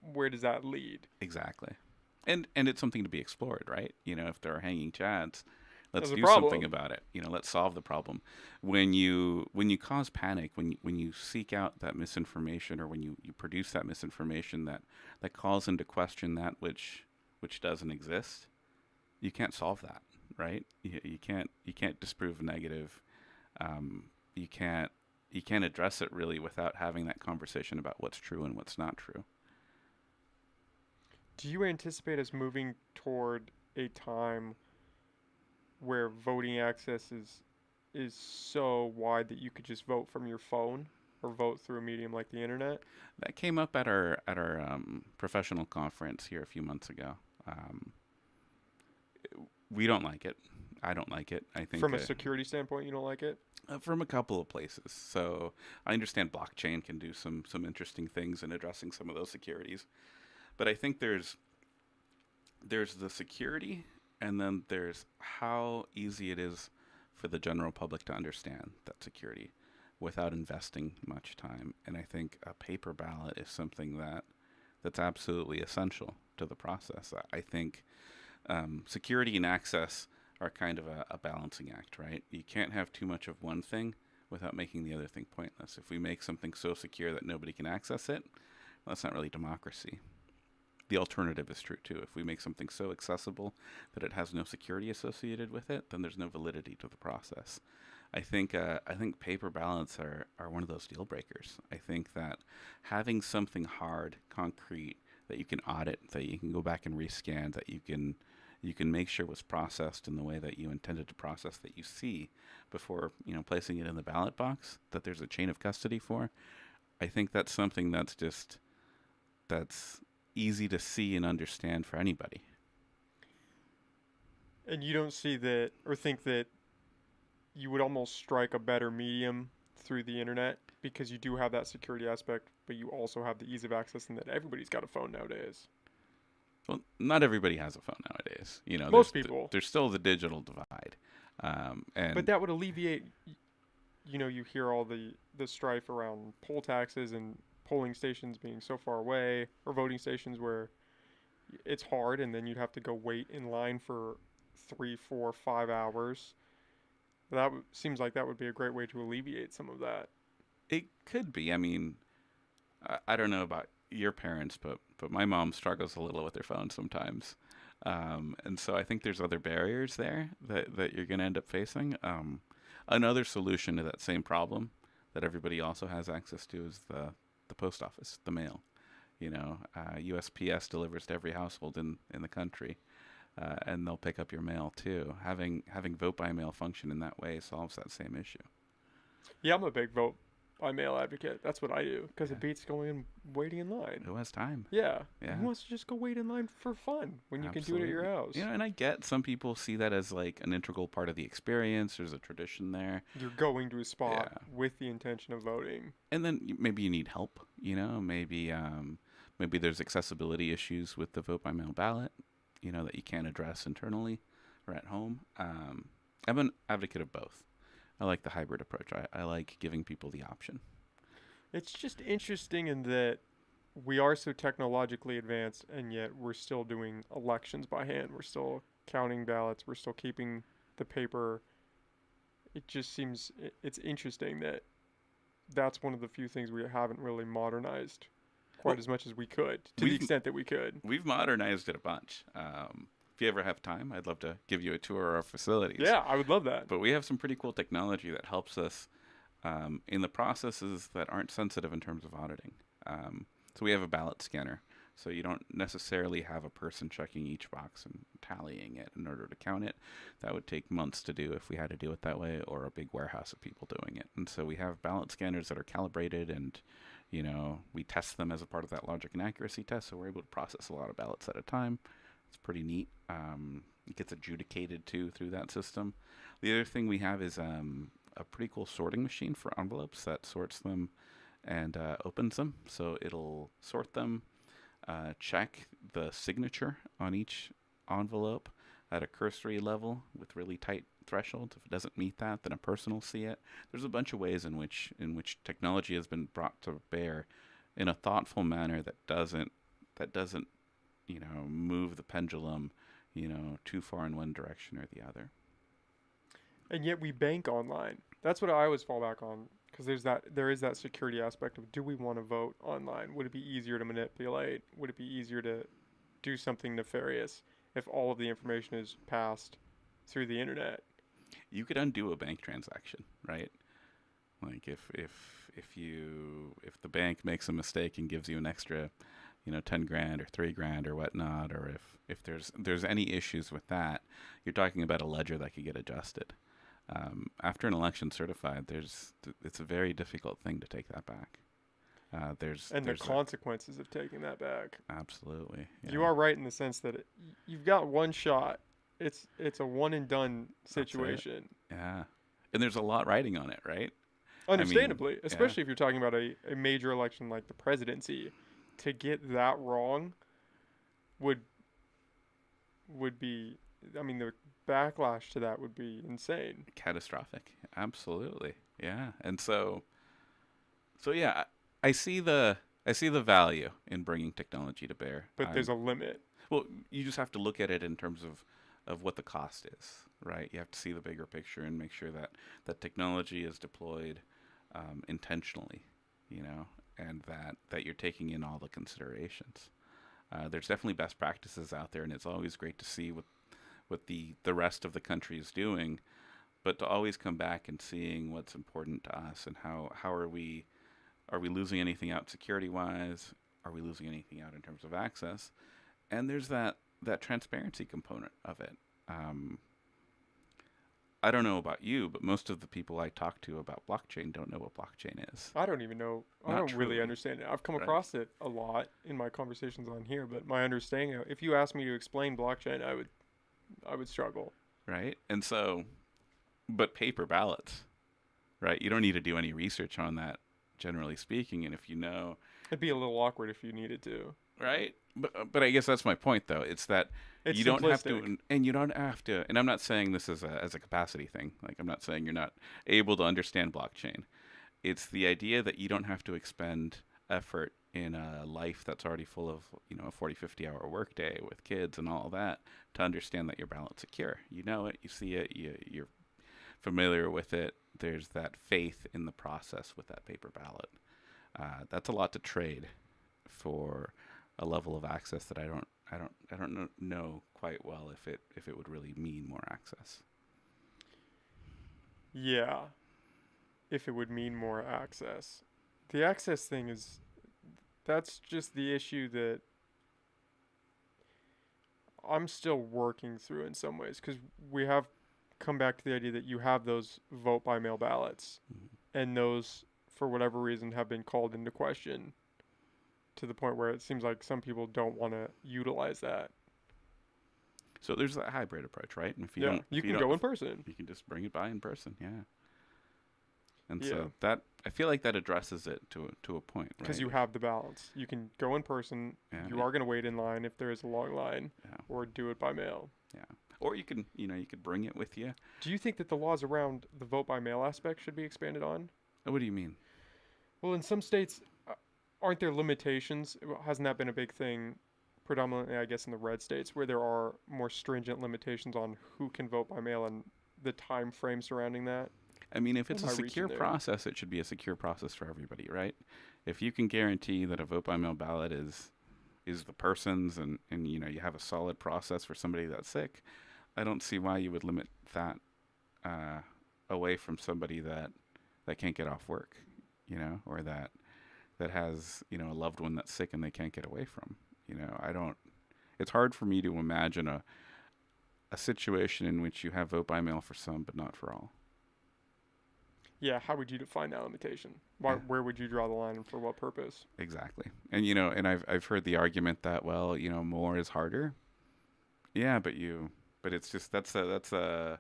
where does that lead? exactly, and it's something to be explored, right? If there are hanging Chads, let's There's a do something problem. about it. Let's solve the problem. When you cause panic, when you seek out that misinformation, or when you produce that misinformation that calls into question that which doesn't exist, you can't solve that, right? You can't disprove a negative. You can't address it really without having that conversation about what's true and what's not true. Do you anticipate us moving toward a time where voting access is so wide that you could just vote from your phone or vote through a medium like the internet? That came up at our professional conference here a few months ago. Um, we don't like it. I don't like it. I think From a security standpoint, you don't like it? from a couple of places. So I understand blockchain can do some interesting things in addressing some of those securities, but I think there's the security, and then there's how easy it is for the general public to understand that security without investing much time. And I think a paper ballot is something that's absolutely essential to the process. I think security and access are kind of a balancing act, right? You can't have too much of one thing without making the other thing pointless. If we make something so secure that nobody can access it, well, that's not really democracy. The alternative is true too. If we make something so accessible that it has no security associated with it, then there's no validity to the process. I think paper ballots are one of those deal breakers. I think that having something hard, concrete that you can audit, that you can go back and rescan, that you can make sure was processed in the way that you intended to process, that you see before placing it in the ballot box, that there's a chain of custody for. I think that's something that's easy to see and understand for anybody. And you don't see that or think that you would almost strike a better medium through the internet because you do have that security aspect, but you also have the ease of access and that everybody's got a phone nowadays. Well, not everybody has a phone nowadays. Most people. There's still the digital divide, But and that would alleviate, you hear all the strife around poll taxes and polling stations being so far away or voting stations where it's hard and then you'd have to go wait in line for 3, 4, 5 hours. Seems like that would be a great way to alleviate some of that. it could be. I mean, I don't know about your parents, but my mom struggles a little with her phone sometimes, and so I think there's other barriers there that you're going to end up facing. Another solution to that same problem that everybody also has access to is the post office, the mail. USPS delivers to every household in the country, and they'll pick up your mail too. Having vote by mail function in that way solves that same issue. Yeah, I'm a big vote by mail advocate. That's what I do because Yeah. it beats going and waiting in line. Who has time? Yeah. Yeah, Who wants to just go wait in line for fun when you can do it at your absolutely. house? And I get some people see that as like an integral part of the experience. There's a tradition there. You're going to a spot Yeah. with the intention of voting. And then maybe you need help. Maybe there's accessibility issues with the vote by mail ballot. That you can't address internally or at home. I'm an advocate of both. I like the hybrid approach. I like giving people the option. It's just interesting in that we are so technologically advanced and yet we're still doing elections by hand. We're still counting ballots. We're still keeping the paper. It just seems it's interesting that that's one of the few things we haven't really modernized quite Well, as much as we could, to the we've extent that we could. we've modernized it a bunch. if you ever have time, I'd love to give you a tour of our facilities. Yeah, I would love that. But we have some pretty cool technology that helps us in the processes that aren't sensitive in terms of auditing. So we have a ballot scanner. So you don't necessarily have a person checking each box and tallying it in order to count it. That would take months to do if we had to do it that way, or a big warehouse of people doing it. And so we have ballot scanners that are calibrated, and we test them as a part of that logic and accuracy test. So we're able to process a lot of ballots at a time. It's pretty neat. It gets adjudicated too through that system. The other thing we have is a pretty cool sorting machine for envelopes that sorts them and opens them. So it'll sort them, check the signature on each envelope at a cursory level with really tight thresholds. If it doesn't meet that, then a person will see it. There's a bunch of ways in which technology has been brought to bear in a thoughtful manner that doesn't move the pendulum too far in one direction or the other. And yet we bank online. That's what I always fall back on, because there is that security aspect of, do we want to vote online? Would it be easier to manipulate? Would it be easier to do something nefarious if all of the information is passed through the internet? You could undo a bank transaction, right? Like if the bank makes a mistake and gives you an extra, 10 grand or 3 grand or whatnot, or if there's any issues with that, you're talking about a ledger that could get adjusted. After an election certified, it's a very difficult thing to take that back. There's the consequences of taking that back. Absolutely. Yeah. You are right in the sense that you've got one shot. It's a one and done situation. Yeah. And there's a lot riding on it, right? Understandably, especially if you're talking about a major election like the presidency. To get that wrong would be, the backlash to that would be insane. Catastrophic. Absolutely. Yeah. And so yeah, I see the value in bringing technology to bear. But there's a limit. Well, you just have to look at it in terms of what the cost is, right? You have to see the bigger picture and make sure that technology is deployed intentionally, and that you're taking in all the considerations. There's definitely best practices out there, and it's always great to see what the rest of the country is doing, but to always come back and seeing what's important to us and how are we losing anything out security-wise? Are we losing anything out in terms of access? And there's that transparency component of it. I don't know about you, but most of the people I talk to about blockchain don't know what blockchain is. I don't even know. I don't really understand it. I've come across it a lot in my conversations on here, but my understanding, if you asked me to explain blockchain, I would struggle. Right? And so, but paper ballots, right? You don't need to do any research on that, generally speaking. And if it'd be a little awkward if you needed to. Right? But I guess that's my point, though. It's that you don't have to, and you don't have to, and I'm not saying this as a capacity thing. Like, I'm not saying you're not able to understand blockchain. It's the idea that you don't have to expend effort in a life that's already full of, a 40, 50-hour workday with kids and all that to understand that your ballot's secure. You know it, you see it, you're familiar with it. There's that faith in the process with that paper ballot. That's a lot to trade for a level of access that I don't know quite well if it would really mean more access. Yeah, if it would mean more access. The access thing that's just the issue that I'm still working through in some ways, because we have come back to the idea that you have those vote by mail ballots, and those, for whatever reason, have been called into question, to the point where it seems like some people don't want to utilize that. So there's that hybrid approach, right? And if you can go in person. You can just bring it by in person, yeah. And so that, I feel like that addresses it to a point, right? Because you have the balance. You can go in person. Yeah, you are going to wait in line if there is a long line, or do it by mail. Yeah. Or you can, you could bring it with you. Do you think that the laws around the vote by mail aspect should be expanded on? What do you mean? Well, in some states, aren't there limitations? Hasn't that been a big thing, predominantly, I guess, in the red states, where there are more stringent limitations on who can vote by mail and the time frame surrounding that? I mean, if it's a secure process, it should be a secure process for everybody, right? If you can guarantee that a vote by mail ballot is is the person's, and you have a solid process for somebody that's sick, I don't see why you would limit that uh, away from somebody that can't get off work, or that has a loved one that's sick and they can't get away from. I don't. It's hard for me to imagine a situation in which you have vote by mail for some but not for all. Yeah, how would you define that limitation? Yeah, Where would you draw the line and for what purpose? exactly. And I've heard the argument that, well, more is harder. Yeah, but it's just that's a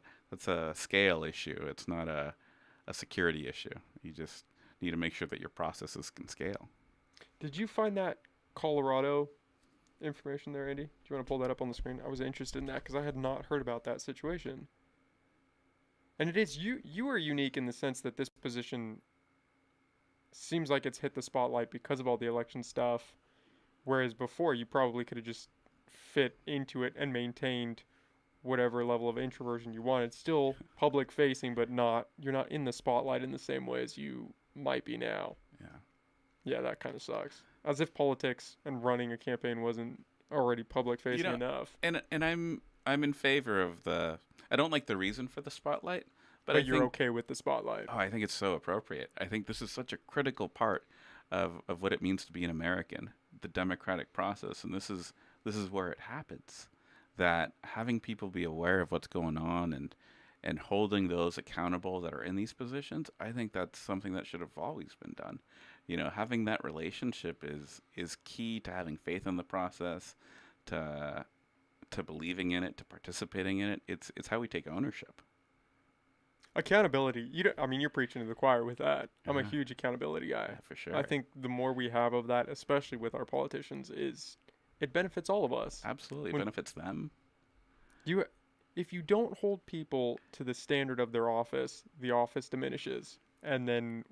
scale issue. It's not a security issue. You just need to make sure that your processes can scale. Did you find that Colorado information there, Andy? Do you want to pull that up on the screen? I was interested in that because I had not heard about that situation. And it is you are unique in the sense that this position seems like it's hit the spotlight because of all the election stuff, whereas before you probably could have just fit into it and maintained whatever level of introversion you wanted. Still public facing, but you're not in the spotlight in the same way as you might be now. Yeah. Yeah, that kind of sucks. As if politics and running a campaign wasn't already public You facing know, enough. and I'm in favor of the. I don't like the reason for the spotlight, but I But you're think okay with the spotlight. oh, I think it's so appropriate. I think this is such a critical part of what it means to be an American, the democratic process, and this is where it happens. That having people be aware of what's going on and holding those accountable that are in these positions, I think that's something that should have always been done. Having that relationship is key to having faith in the process, to believing in it, to participating in it. It's how we take ownership. Accountability. I mean, you're preaching to the choir with that. I'm a Yeah, huge accountability guy. yeah, for sure. I think the more we have of that, especially with our politicians, it benefits all of us. Absolutely When benefits them. you if you don't hold people to the standard of their office, the office diminishes, and then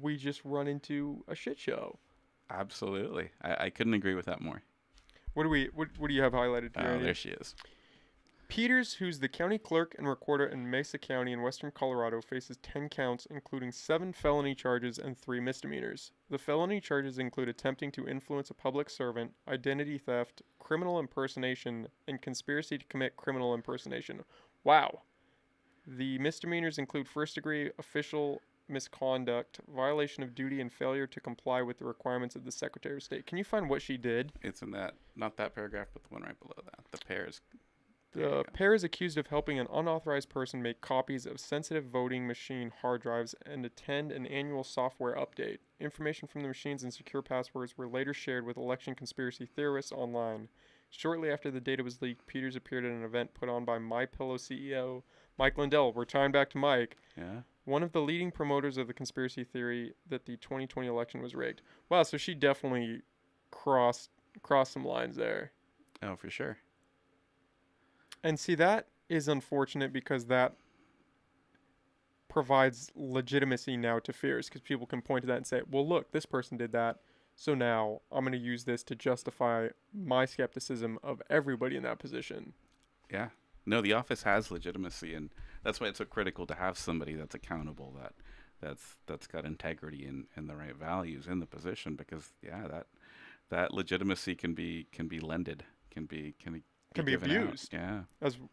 we just run into a shit show. Absolutely. I couldn't agree with that more. What do you have highlighted here, Oh, Andy? there she is. Peters, who's the county clerk and recorder in Mesa County in western Colorado, faces 10 counts, including 7 felony charges and 3 misdemeanors. The felony charges include attempting to influence a public servant, identity theft, criminal impersonation, and conspiracy to commit criminal impersonation. Wow. The misdemeanors include first-degree official misconduct, violation of duty, and failure to comply with the requirements of the Secretary of State. Can you find what she did? It's in that, not that paragraph, but the one right below that. The pairs. There you The go. pair is accused of helping an unauthorized person make copies of sensitive voting machine hard drives and attend an annual software update. Information from the machines and secure passwords were later shared with election conspiracy theorists online. Shortly after the data was leaked, Peters appeared at an event put on by MyPillow CEO Mike Lindell. We're tying back to Mike, Yeah. one of the leading promoters of the conspiracy theory that the 2020 election was rigged. Wow, so she definitely crossed some lines there. Oh, for sure. And see, that is unfortunate because that provides legitimacy now to fears because people can point to that and say, well, look, this person did that. So now I'm going to use this to justify my skepticism of everybody in that position. Yeah. No, the office has legitimacy, and that's why it's so critical to have somebody that's accountable, that's got integrity and the right values in the position, because yeah, that legitimacy can be lended, can be given out. Abused. Yeah.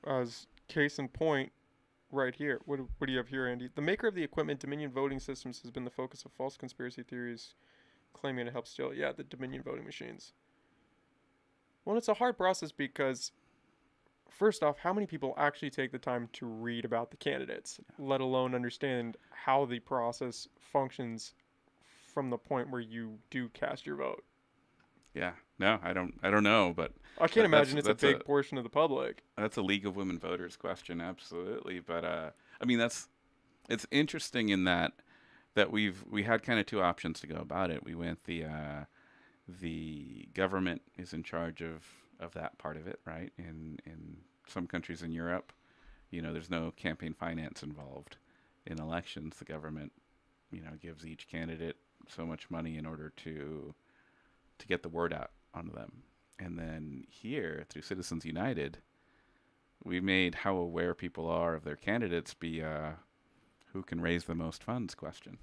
As case in point, right here. What do you have here, Andy? The maker of the equipment, Dominion Voting Systems, has been the focus of false conspiracy theories, claiming it helps steal. Yeah, the Dominion voting machines. Well, it's a hard process because, first off, how many people actually take the time to read about the candidates, let alone understand how the process functions from the point where you do cast your vote? Yeah. No, I don't know, but I can't imagine it's a that's big portion of the public. that's a League of Women Voters question, absolutely. But I mean, it's interesting in that we had kind of two options to go about it. We went the government is in charge of that part of it, right? In some countries in Europe, there's no campaign finance involved in elections. The government, gives each candidate so much money in order to get the word out onto them. And then here, through Citizens United, we made how aware people are of their candidates be who can raise the most funds question.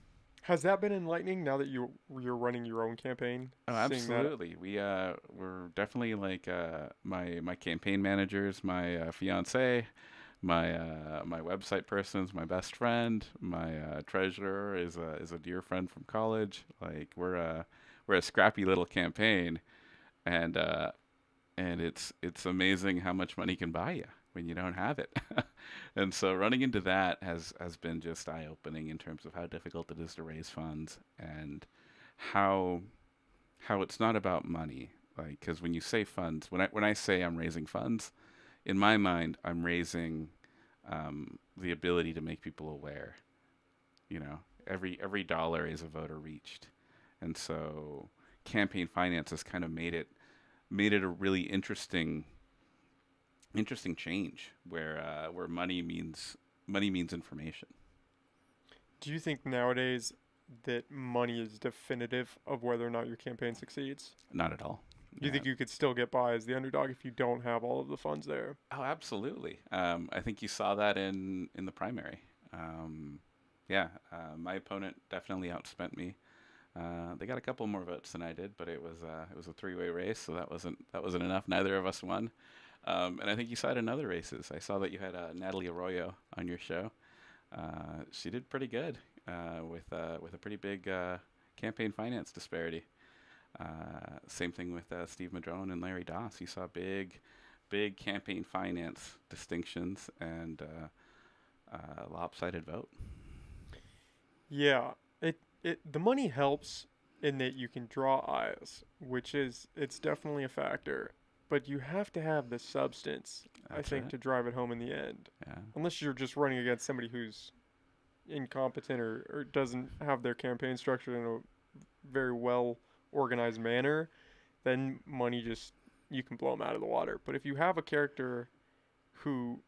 Has that been enlightening now that you're running your own campaign? Oh, Seeing that, absolutely. We're definitely like my campaign managers, my fiance, my website person's my best friend. My treasurer is a dear friend from college. Like we're a scrappy little campaign, and it's amazing how much money can buy you when you don't have it. And so running into that has been just eye opening in terms of how difficult it is to raise funds and how how it's not about money. Like, because when you say funds, when I say I'm raising funds, in my mind, I'm raising the ability to make people aware. You know, every dollar is a voter reached, and so campaign finance has kind of made it a really interesting change where money means information. do you think nowadays that money is definitive of whether or not your campaign succeeds? Not at all. Do you Yeah. think you could still get by as the underdog if you don't have all of the funds there? Oh, absolutely. I think you saw that in the primary. Um, yeah, my opponent definitely outspent me. They got a couple more votes than I did, but it was a three-way race, so that wasn't enough. Neither of us won. And I think you saw it in other races. I saw that you had Natalie Arroyo on your show. She did pretty good with a pretty big campaign finance disparity. Same thing with Steve Madrone and Larry Doss. You saw big campaign finance distinctions and lopsided vote. Yeah, the money helps in that you can draw eyes, which is it's definitely a factor, but you have to have the substance, I That's think, it. to drive it home in the end. Yeah. Unless you're just running against somebody who's incompetent or doesn't have their campaign structured in a very well organized manner, then money just you can blow them out of the water. But if you have a character who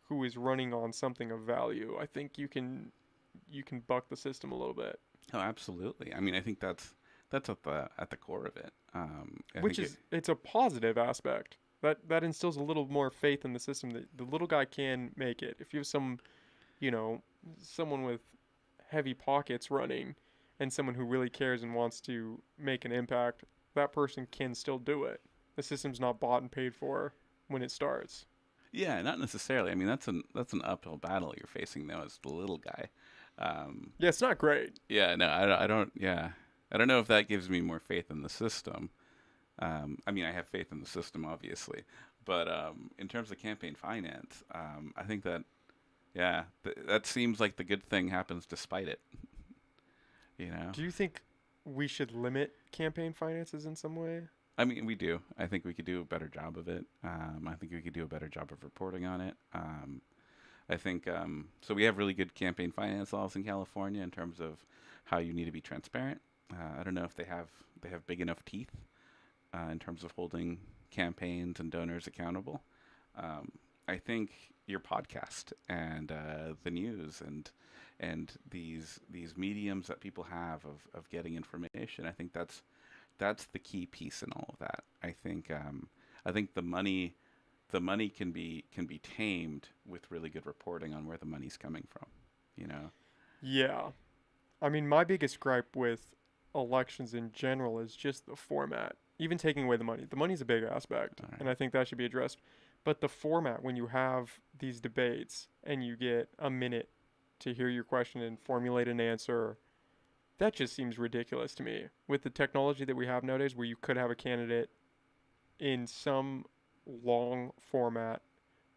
who is running on something of value, I think you can buck the system a little bit. Oh, absolutely. I mean, I think that's at the core of it. I Which think it. is it's a positive aspect. That instills a little more faith in the system that the little guy can make it. If you have you know, someone with heavy pockets running and someone who really cares and wants to make an impact, that person can still do it. The system's not bought and paid for when it starts. Yeah, not necessarily. I mean, that's an uphill battle you're facing though as the little guy. Um, Yeah, it's not great. yeah, no, I don't. Yeah, I don't know if that gives me more faith in the system. I mean, I have faith in the system, obviously, but in terms of campaign finance, I think that yeah, that seems like the good thing happens despite it. You know, Do you think we should limit campaign finances in some way? I mean, we do. I think we could do a better job of it. I think we could do a better job of reporting on it. I think so. We have really good campaign finance laws in California in terms of how you need to be transparent. I don't know if they have big enough teeth in terms of holding campaigns and donors accountable. Um, I think your podcast and the news and these mediums that people have of getting information. I think that's the key piece in all of that. I think the money can be tamed with really good reporting on where the money's coming from. You know. Yeah. I mean, my biggest gripe with elections in general is just the format. Even taking away the money. The money's a big aspect, All and right. I think that should be addressed. But the format, when you have these debates and you get a minute to hear your question and formulate an answer, that just seems ridiculous to me. With the technology that we have nowadays, where you could have a candidate in some long format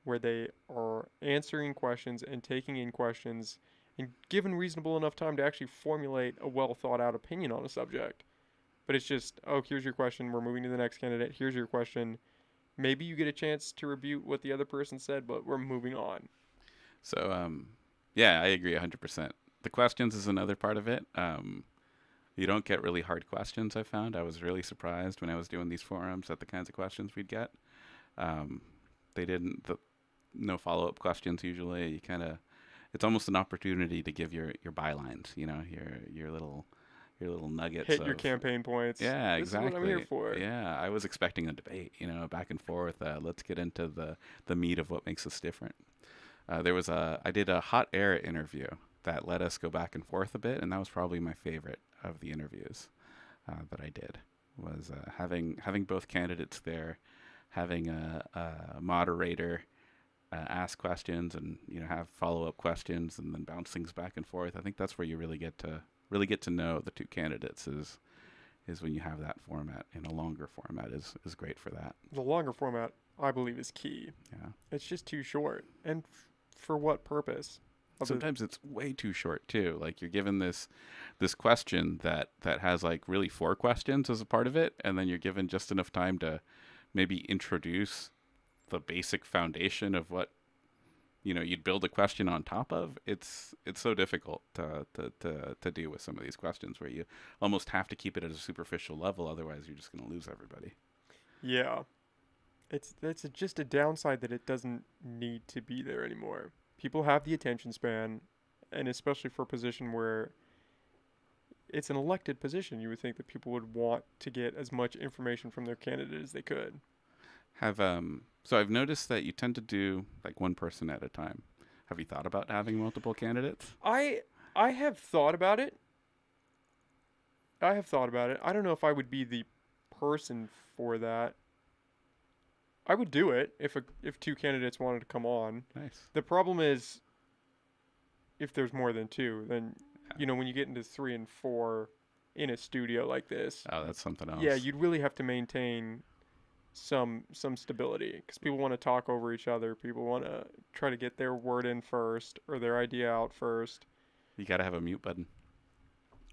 where they are answering questions and taking in questions and given reasonable enough time to actually formulate a well thought out opinion on a subject. But it's just, oh, here's your question. We're moving to the next candidate. Here's your question. Maybe you get a chance to rebut what the other person said, but we're moving on. So yeah, I agree 100%. The questions is another part of it. You don't get really hard questions. I found I was really surprised when I was doing these forums at the kinds of questions we'd get. Um, they didn't the, no follow up questions usually. You kind of it's almost an opportunity to give your bylines. You know your little nuggets Hit your of campaign points. yeah, This is what I'm here exactly. for. Yeah, I was expecting a debate. Back and forth. Let's get into the meat of what makes us different. I did a hot air interview that let us go back and forth a bit, and that was probably my favorite of the interviews that I did. Was having both candidates there, having a moderator ask questions and have follow up questions, and then bounce things back and forth. I think that's where you really get to know the two candidates is when you have that format. In a longer format is great for that. The longer format, I believe, is key. Yeah. It's just too short. And for what purpose? Sometimes it's way too short too. Like you're given this question that has like really four questions as a part of it, and then you're given just enough time to maybe introduce the basic foundation of what you'd build a question on top of. It's so difficult to do with some of these questions where you almost have to keep it at a superficial level, otherwise you're just going to lose everybody. Yeah. It's just a downside that it doesn't need to be there anymore. People have the attention span, and especially for a position where it's an elected position, you would think that people would want to get as much information from their candidate as they could. So I've noticed that you tend to do like one person at a time. Have you thought about having multiple candidates? I have thought about it. I don't know if I would be the person for that. I would do it if two candidates wanted to come on. Nice. The problem is if there's more than two, then Yeah. when you get into 3 and 4 in a studio like this, Oh, that's something else. yeah, you'd really have to maintain some stability because people want to talk over each other. People want to try to get their word in first or their idea out first. You got to have a mute button.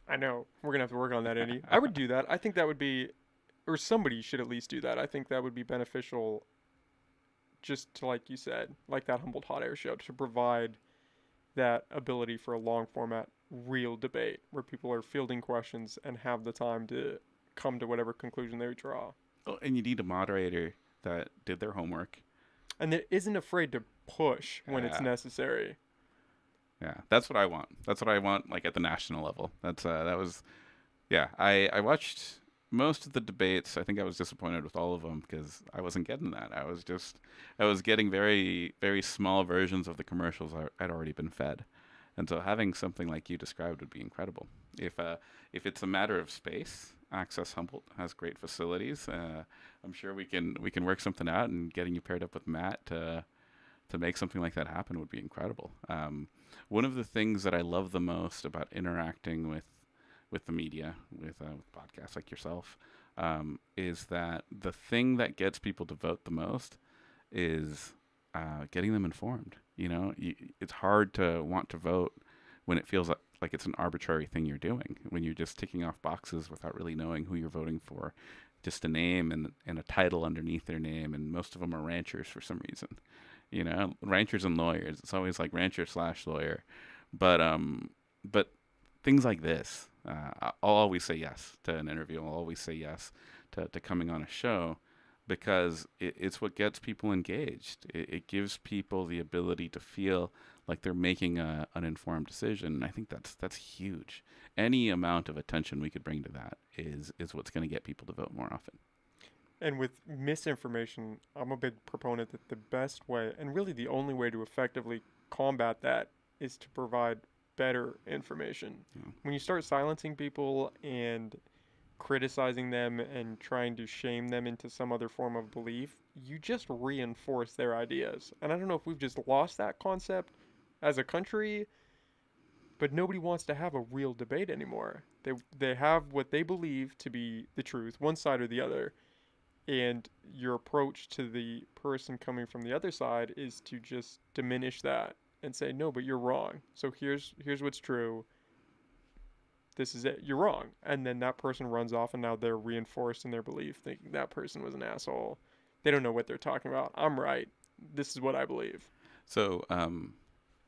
I know. We're going to have to work on that, Andy. I would do that. I think that would be, or somebody should at least do that. I think that would be beneficial just to, like you said, like that Humboldt Hot Air show, to provide that ability for a long format, real debate where people are fielding questions and have the time to come to whatever conclusion they draw. Oh, and you need a moderator that did their homework. And that isn't afraid to push when it's necessary. Yeah, that's what I want. That's what I want, like at the national level. Yeah. I watched most of the debates. I think I was disappointed with all of them because I wasn't getting that. I was getting very, very small versions of the commercials I'd already been fed. And so having something like you described would be incredible. If it's a matter of space, Access Humboldt has great facilities. I'm sure we can work something out, and getting you paired up with Matt to make something like that happen would be incredible. One of the things that I love the most about interacting with the media, with podcasts like yourself, is that the thing that gets people to vote the most is getting them informed. It's hard to want to vote when it feels like it's an arbitrary thing you're doing, when you're just ticking off boxes without really knowing who you're voting for, just a name and a title underneath their name, and most of them are ranchers for some reason. Ranchers and lawyers. It's always like rancher/lawyer, but things like this, I'll always say yes to an interview. I'll always say yes to coming on a show, because it's what gets people engaged. It gives people the ability to feel like they're making an informed decision. And I think that's huge. Any amount of attention we could bring to that is what's going to get people to vote more often. And with misinformation, I'm a big proponent that the best way, and really the only way to effectively combat that, is to provide better information. Yeah. When you start silencing people and criticizing them and trying to shame them into some other form of belief, you just reinforce their ideas. And I don't know if we've just lost that concept as a country, but nobody wants to have a real debate anymore. They have what they believe to be the truth, one side or the other. And your approach to the person coming from the other side is to just diminish that and say, no, but you're wrong. So here's what's true. This is it. You're wrong. And then that person runs off, and now they're reinforced in their belief, thinking that person was an asshole. They don't know what they're talking about. I'm right. This is what I believe. So,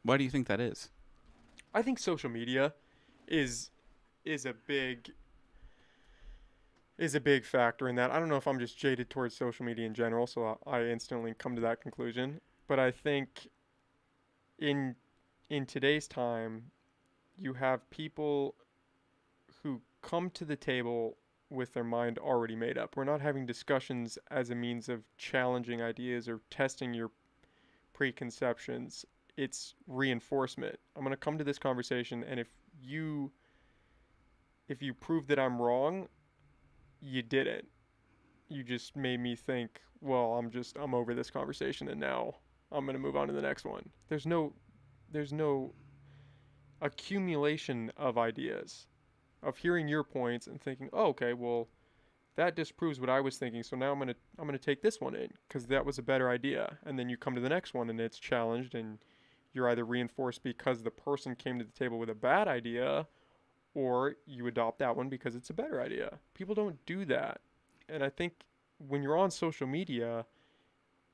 why do you think that is? I think social media is a big factor in that. I don't know if I'm just jaded towards social media in general, so I instantly come to that conclusion. But I think in today's time, you have people who come to the table with their mind already made up. We're not having discussions as a means of challenging ideas or testing your preconceptions. it's reinforcement. I'm going to come to this conversation, and you if you prove that I'm wrong, you did it. You just made me think, well, I'm over this conversation, and now I'm going to move on to the next one. There's no accumulation of ideas, of hearing your points and thinking, oh, okay, well, that disproves what I was thinking. So now I'm gonna take this one in because that was a better idea. And then you come to the next one and it's challenged, and you're either reinforced because the person came to the table with a bad idea, or you adopt that one because it's a better idea. People don't do that, and I think when you're on social media,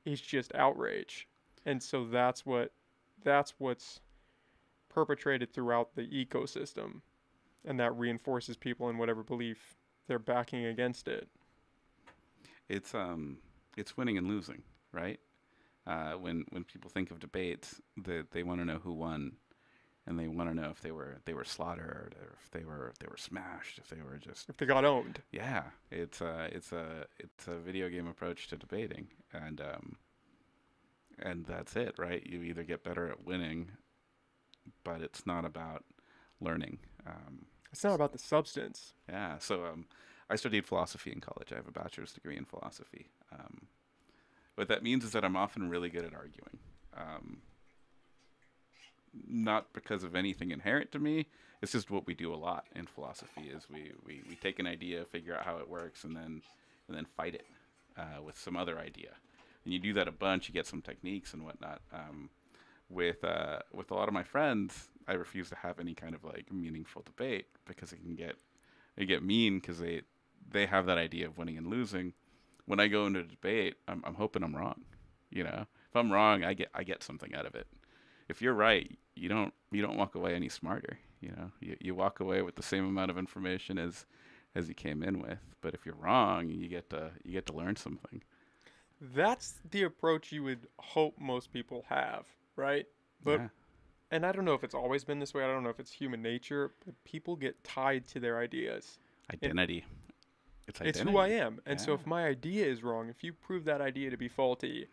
it's just outrage, and so that's what's perpetrated throughout the ecosystem, and that reinforces people in whatever belief they're backing against it. It's winning and losing, right? When people think of debates, they want to know who won, and they want to know if they were slaughtered, or if they were smashed, if they were just, If they got owned. yeah. It's a video game approach to debating, and that's it, right? You either get better at winning, but it's not about learning. It's not about the substance. Yeah, so I studied philosophy in college. I have a bachelor's degree in philosophy. What that means is that I'm often really good at arguing. Not because of anything inherent to me. It's just what we do a lot in philosophy is we take an idea, figure out how it works, and then fight it with some other idea. And you do that a bunch, you get some techniques and whatnot. With a lot of my friends, I refuse to have any kind of like meaningful debate because it can get mean because they have that idea of winning and losing. When I go into a debate, I'm hoping I'm wrong. You know, if I'm wrong, I get something out of it. If you're right, you don't walk away any smarter. You know, you walk away with the same amount of information as you came in with. But if you're wrong, you get to learn something. That's the approach you would hope most people have, right? But Yeah, and I don't know if it's always been this way. I don't know if it's human nature, but people get tied to their ideas. And identity. It's it's who I identity. am. And so Yeah. if my idea is wrong, if you prove that idea to be faulty,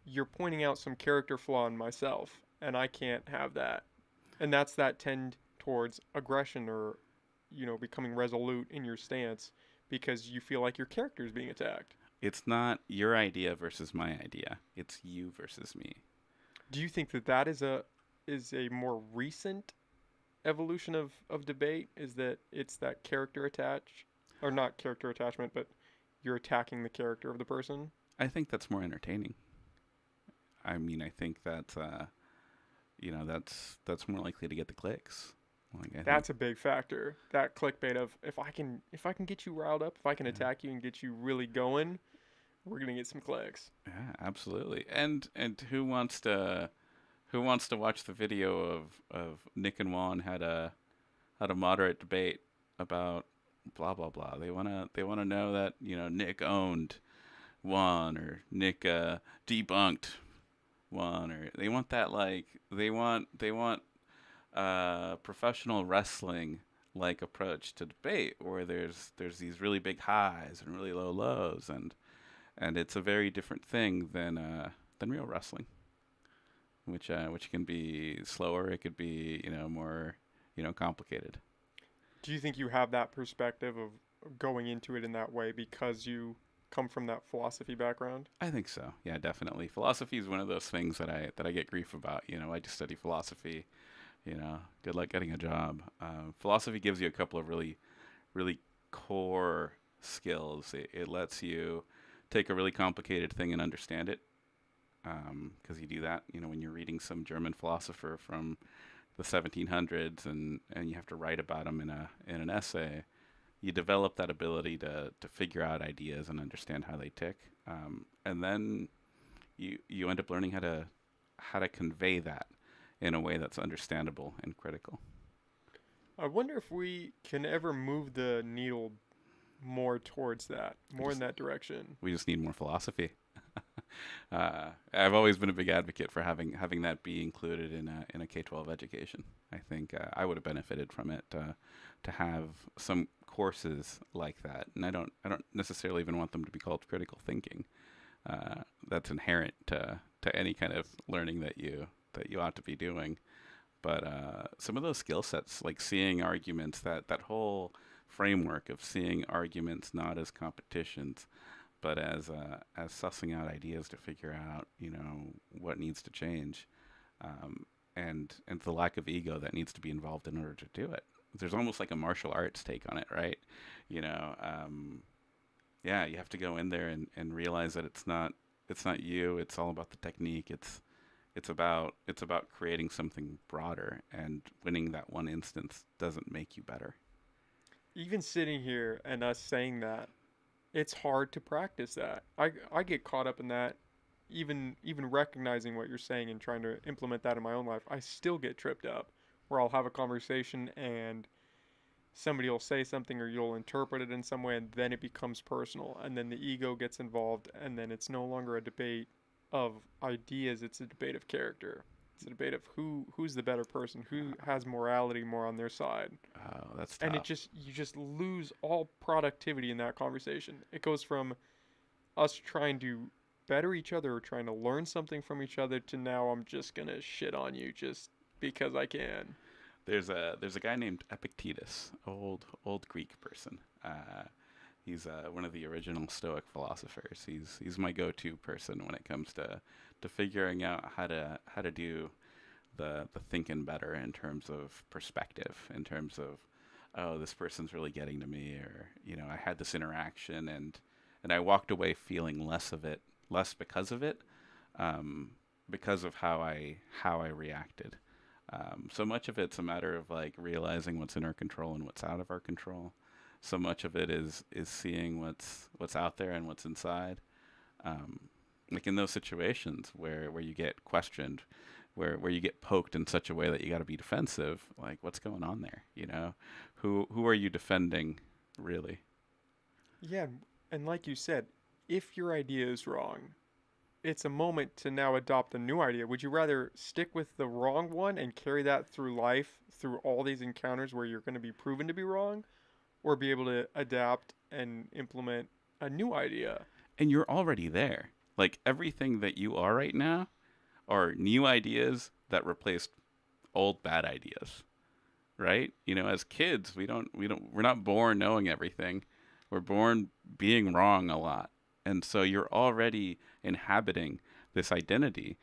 you're pointing out some character flaw in myself, and I can't have that. And that's that tend towards aggression, or becoming resolute in your stance because you feel like your character is being attacked. It's not your idea versus my idea. It's you versus me. Do you think that is a more recent evolution of debate? Is that it's that character attach, or not character attachment, but you're attacking the character of the person? I think that's more entertaining. I mean, I think that that's more likely to get the clicks. Like I think, That's a big factor. That clickbait of if I can get you riled up, if I can yeah, attack you and get you really going, we're gonna get some clicks. yeah, absolutely. And who wants to watch the video of Nick and Juan had a moderate debate about blah blah blah. They wanna know that Nick owned Juan, or Nick debunked Juan, or they want that, like they want professional wrestling like approach to debate where there's these really big highs and really low lows, and it's a very different thing than real wrestling, which can be slower. It could be more complicated. Do you think you have that perspective of going into it in that way because you come from that philosophy background? I think so. Yeah, definitely. Philosophy is one of those things that I get grief about. I just study philosophy. Good luck getting a job. Philosophy gives you a couple of really, really core skills. It lets you take a really complicated thing and understand it. Because you do that, when you're reading some German philosopher from the 1700s, and you have to write about them in an essay. You develop that ability to figure out ideas and understand how they tick, and then you end up learning how to convey that in a way that's understandable and critical. I wonder if we can ever move the needle more towards that, We more in just that direction. we just need more philosophy. I've always been a big advocate for having that be included in a K-12 education. I think I would have benefited from it to have some courses like that, and I don't necessarily even want them to be called critical thinking. That's inherent to any kind of learning that you ought to be doing. But some of those skill sets, like seeing arguments, that whole framework of seeing arguments not as competitions, but as sussing out ideas to figure out, what needs to change, um, and the lack of ego that needs to be involved in order to do it. There's almost like a martial arts take on it, right? You know, yeah, you have to go in there and realize that it's not you. It's all about the technique. It's about creating something broader, and winning that one instance doesn't make you better. Even sitting here and us saying that, it's hard to practice that. I get caught up in that. Even recognizing what you're saying and trying to implement that in my own life, I still get tripped up. Where I'll have a conversation and somebody will say something or you'll interpret it in some way and then it becomes personal and then the ego gets involved and then it's no longer a debate of ideas, it's a debate of character. It's a debate of who's the better person, who has morality more on their side. Oh, that's And tough. you just lose all productivity in that conversation. It goes from us trying to better each other or trying to learn something from each other to now I'm just going to shit on you just because I can. There's a guy named Epictetus, old Greek person. He's one of the original Stoic philosophers. He's my go-to person when it comes to figuring out how to do the thinking better in terms of perspective, in terms of, oh, this person's really getting to me, or I had this interaction and I walked away feeling less because of it, um, because of how I reacted. So much of it's a matter of like realizing what's in our control and what's out of our control. So much of it is seeing what's out there and what's inside. Um, like in those situations where you get questioned, where you get poked in such a way that you got to be defensive. Like what's going on there? Who are you defending, really? Yeah, and like you said, if your idea is wrong, it's a moment to now adopt a new idea. Would you rather stick with the wrong one and carry that through life, through all these encounters where you're going to be proven to be wrong, or be able to adapt and implement a new idea? And you're already there. Like everything that you are right now are new ideas that replaced old bad ideas, right? As kids, we're not born knowing everything. We're born being wrong a lot. And so you're already inhabiting this identity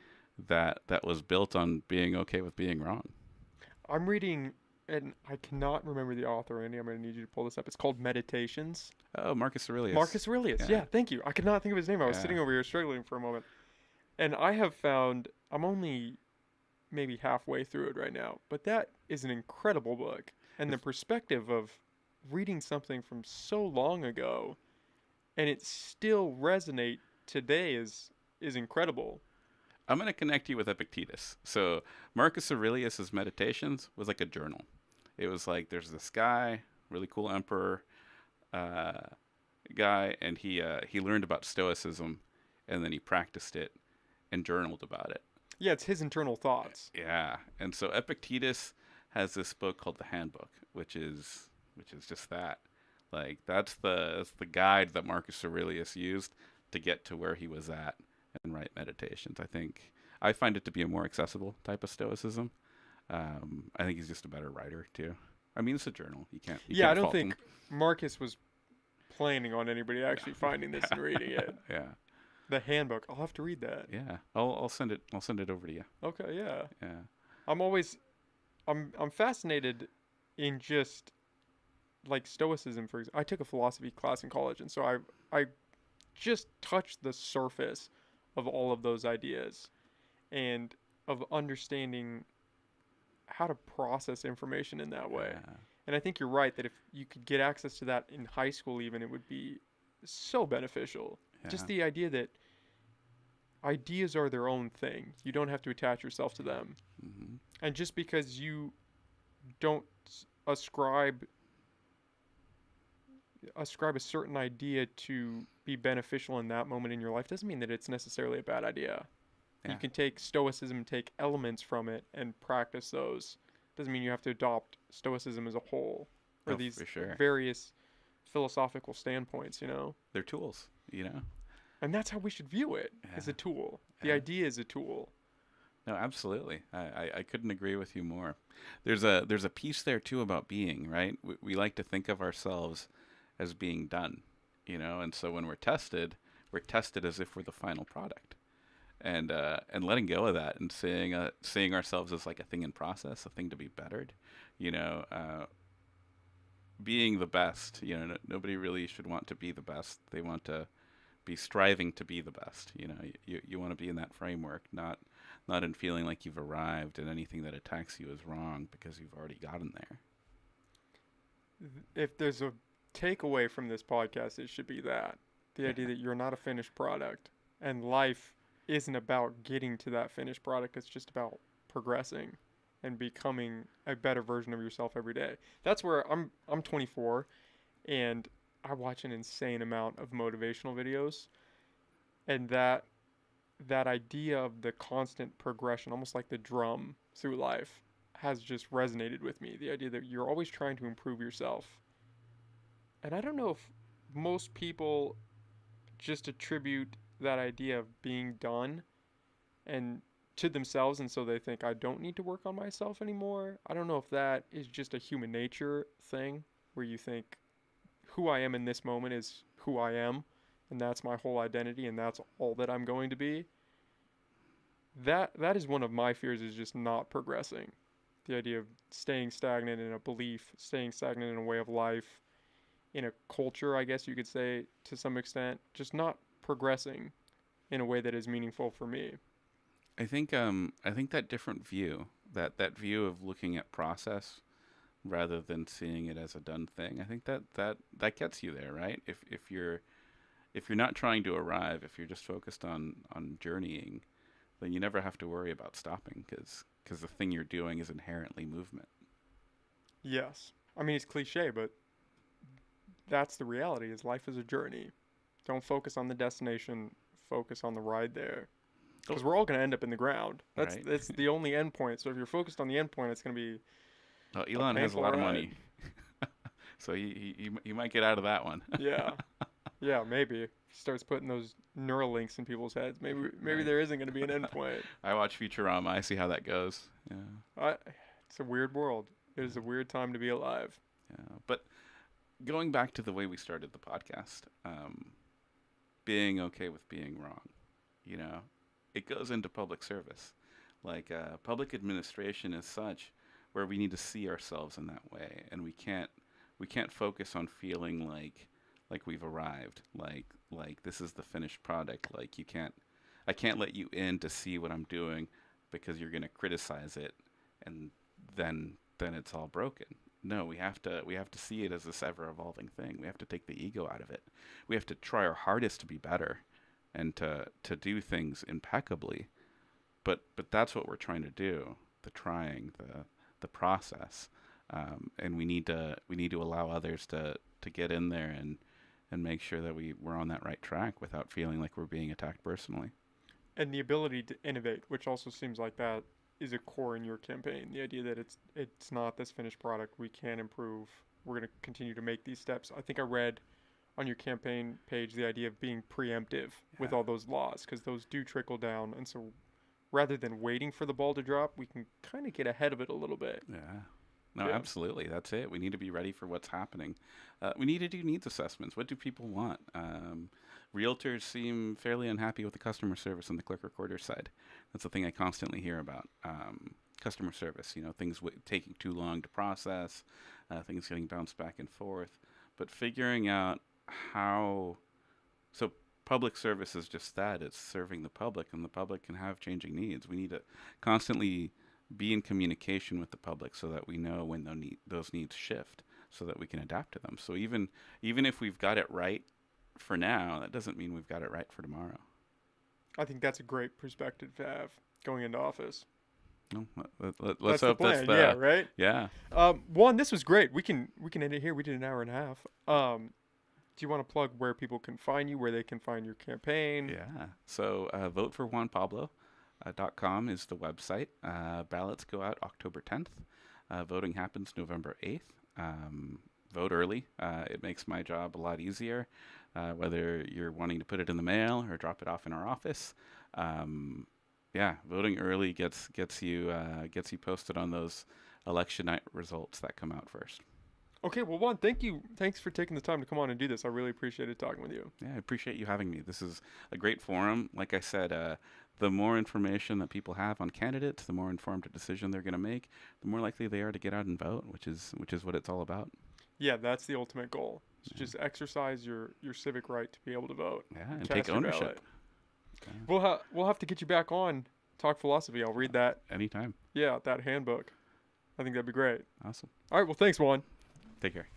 that was built on being okay with being wrong. I'm reading, and I cannot remember the author, Andy. I'm going to need you to pull this up. It's called Meditations. Oh, Marcus Aurelius. Marcus Aurelius. Yeah. Yeah, thank you. I could not think of his name. I was Yeah. sitting over here struggling for a moment. And I have found, I'm only maybe halfway through it right now, but that is an incredible book. And the It's, perspective of reading something from so long ago and it still resonate today is incredible. I'm going to connect you with Epictetus. So Marcus Aurelius's Meditations was like a journal. It was like there's this guy, really cool emperor uh, guy, and he learned about Stoicism, and then he practiced it and journaled about it. Yeah, it's his internal thoughts. Yeah, and so Epictetus has this book called the Handbook, which is just that. Like that's the guide that Marcus Aurelius used to get to where he was at and write Meditations. I find it to be a more accessible type of Stoicism. I think he's just a better writer too. I mean, it's a journal. You Yeah, I can't don't fault him. think Marcus was planning on anybody actually finding this and reading it. Yeah, The handbook. I'll have to read that. yeah. I'll send it over to you. Okay, yeah. Yeah. I'm always I'm fascinated in just like stoicism for example. I took a philosophy class in college and so I just touched the surface of all of those ideas and of understanding how to process information in that way. Yeah. And I think you're right that if you could get access to that in high school even it would be so beneficial. Yeah. Just the idea that ideas are their own thing. You don't have to attach yourself to them. Hmm. And just because you don't ascribe ascribe a certain idea to be beneficial in that moment in your life doesn't mean that it's necessarily a bad idea. You Yeah. can take stoicism and take elements from it and practice those. Doesn't mean you have to adopt stoicism as a whole or Oh, these for sure. various philosophical standpoints, you know? They're tools. And that's how we should view it as Yeah. a tool. The Yeah. idea is a tool. No, absolutely. I couldn't agree with you more. There's a piece there too about being, right? We like to think of ourselves as being done, and so when we're tested as if we're the final product. And letting go of that and seeing ourselves as like a thing in process, a thing to be bettered, you know, uh, being the best. Nobody really should want to be the best. They want to be striving to be the best. You want to be in that framework, not in feeling like you've arrived and anything that attacks you is wrong because you've already gotten there. If there's a takeaway from this podcast, it should be that the idea Yeah, that you're not a finished product, and life isn't about getting to that finished product. It's just about progressing and becoming a better version of yourself every day. That's where I'm 24 and I watch an insane amount of motivational videos, and that idea of the constant progression, almost like the drum through life, has just resonated with me. The idea that you're always trying to improve yourself. And I don't know if most people just attribute that idea of being done and to themselves, and so they think I don't need to work on myself anymore. I don't know if that is just a human nature thing where you think who I am in this moment is who I am, and that's my whole identity, and that's all that I'm going to be. That is one of my fears, is just not progressing. The idea of staying stagnant in a belief, staying stagnant in a way of life, in a culture, I guess you could say to some extent, just not progressing in a way that is meaningful for me. I think that different view, that view of looking at process rather than seeing it as a done thing, I think that gets you there, right? If you're not trying to arrive, if you're just focused on journeying, then you never have to worry about stopping because the thing you're doing is inherently movement. Yes. I mean, it's cliche, but that's the reality, is life is a journey. Don't focus on the destination, focus on the ride there. Oh, Because we're all going to end up in the ground. That's right. that's the only end point. So if you're focused on the end point, it's going to be Well, a Elon has a painful lot of ride. money, so he might get out of that one. Yeah. Yeah, maybe. Starts putting those neural links in people's heads. Maybe Right. there isn't going to be an end point. I watch Futurama. I see how that goes. Yeah, I, it's a weird world. It is a yeah, weird time to be alive. yeah. But going back to the way we started the podcast, being okay with being wrong, you know, it goes into public service. Like public administration is such where we need to see ourselves in that way, and we can't focus on feeling like we've arrived, like this is the finished product. Like I can't let you in to see what I'm doing because you're going to criticize it, and then it's all broken. No, we have to see it as this ever evolving thing. We have to take the ego out of it. We have to try our hardest to be better and to do things impeccably. But that's what we're trying to do. The trying, the process, and we need to allow others to get in there and make sure that we're on that right track without feeling like we're being attacked personally. And the ability to innovate, which also seems like that is a core in your campaign. The idea that it's not this finished product. We can improve. We're going to continue to make these steps. I think I read on your campaign page the idea of being preemptive with Yeah, all those laws, because those do trickle down. And so rather than waiting for the ball to drop, we can kind of get ahead of it a little bit. yeah. No, Yeah. absolutely. That's it. We need to be ready for what's happening. We need to do needs assessments. What do people want? Realtors seem fairly unhappy with the customer service on the click recorder side. That's the thing I constantly hear about. Customer service, things taking too long to process, things getting bounced back and forth. But figuring out how, so public service is just that, it's serving the public, and the public can have changing needs. We need to constantly be in communication with the public so that we know when those needs shift so that we can adapt to them. So even if we've got it right for now, that doesn't mean we've got it right for tomorrow. I think that's a great perspective to have going into office. No, let's That's the hope that's plan. Yeah, the right? yeah. Juan, this was great. We can end it here. We did an hour and a half. Do you want to plug where people can find you, where they can find your campaign? Yeah. So vote for Juan Pablo. .com is the website. Ballots go out October 10th. Voting happens November 8th. Vote early. It makes my job a lot easier, whether you're wanting to put it in the mail or drop it off in our office. Um, Yeah, voting early gets you posted on those election night results that come out first. Okay, well, Juan, thank you. Thanks for taking the time to come on and do this. I really appreciated talking with you. Yeah, I appreciate you having me. This is a great forum. Like I said, the more information that people have on candidates, the more informed a decision they're going to make, the more likely they are to get out and vote, which is what it's all about. Yeah, that's the ultimate goal. Is Yeah, just exercise your civic right to be able to vote yeah, and and take cast your ownership. ballot. We'll have to get you back on talk philosophy. I'll read that. Anytime. Yeah, that handbook. I think that'd be great. Awesome. All right. Well, thanks, Juan. Take care.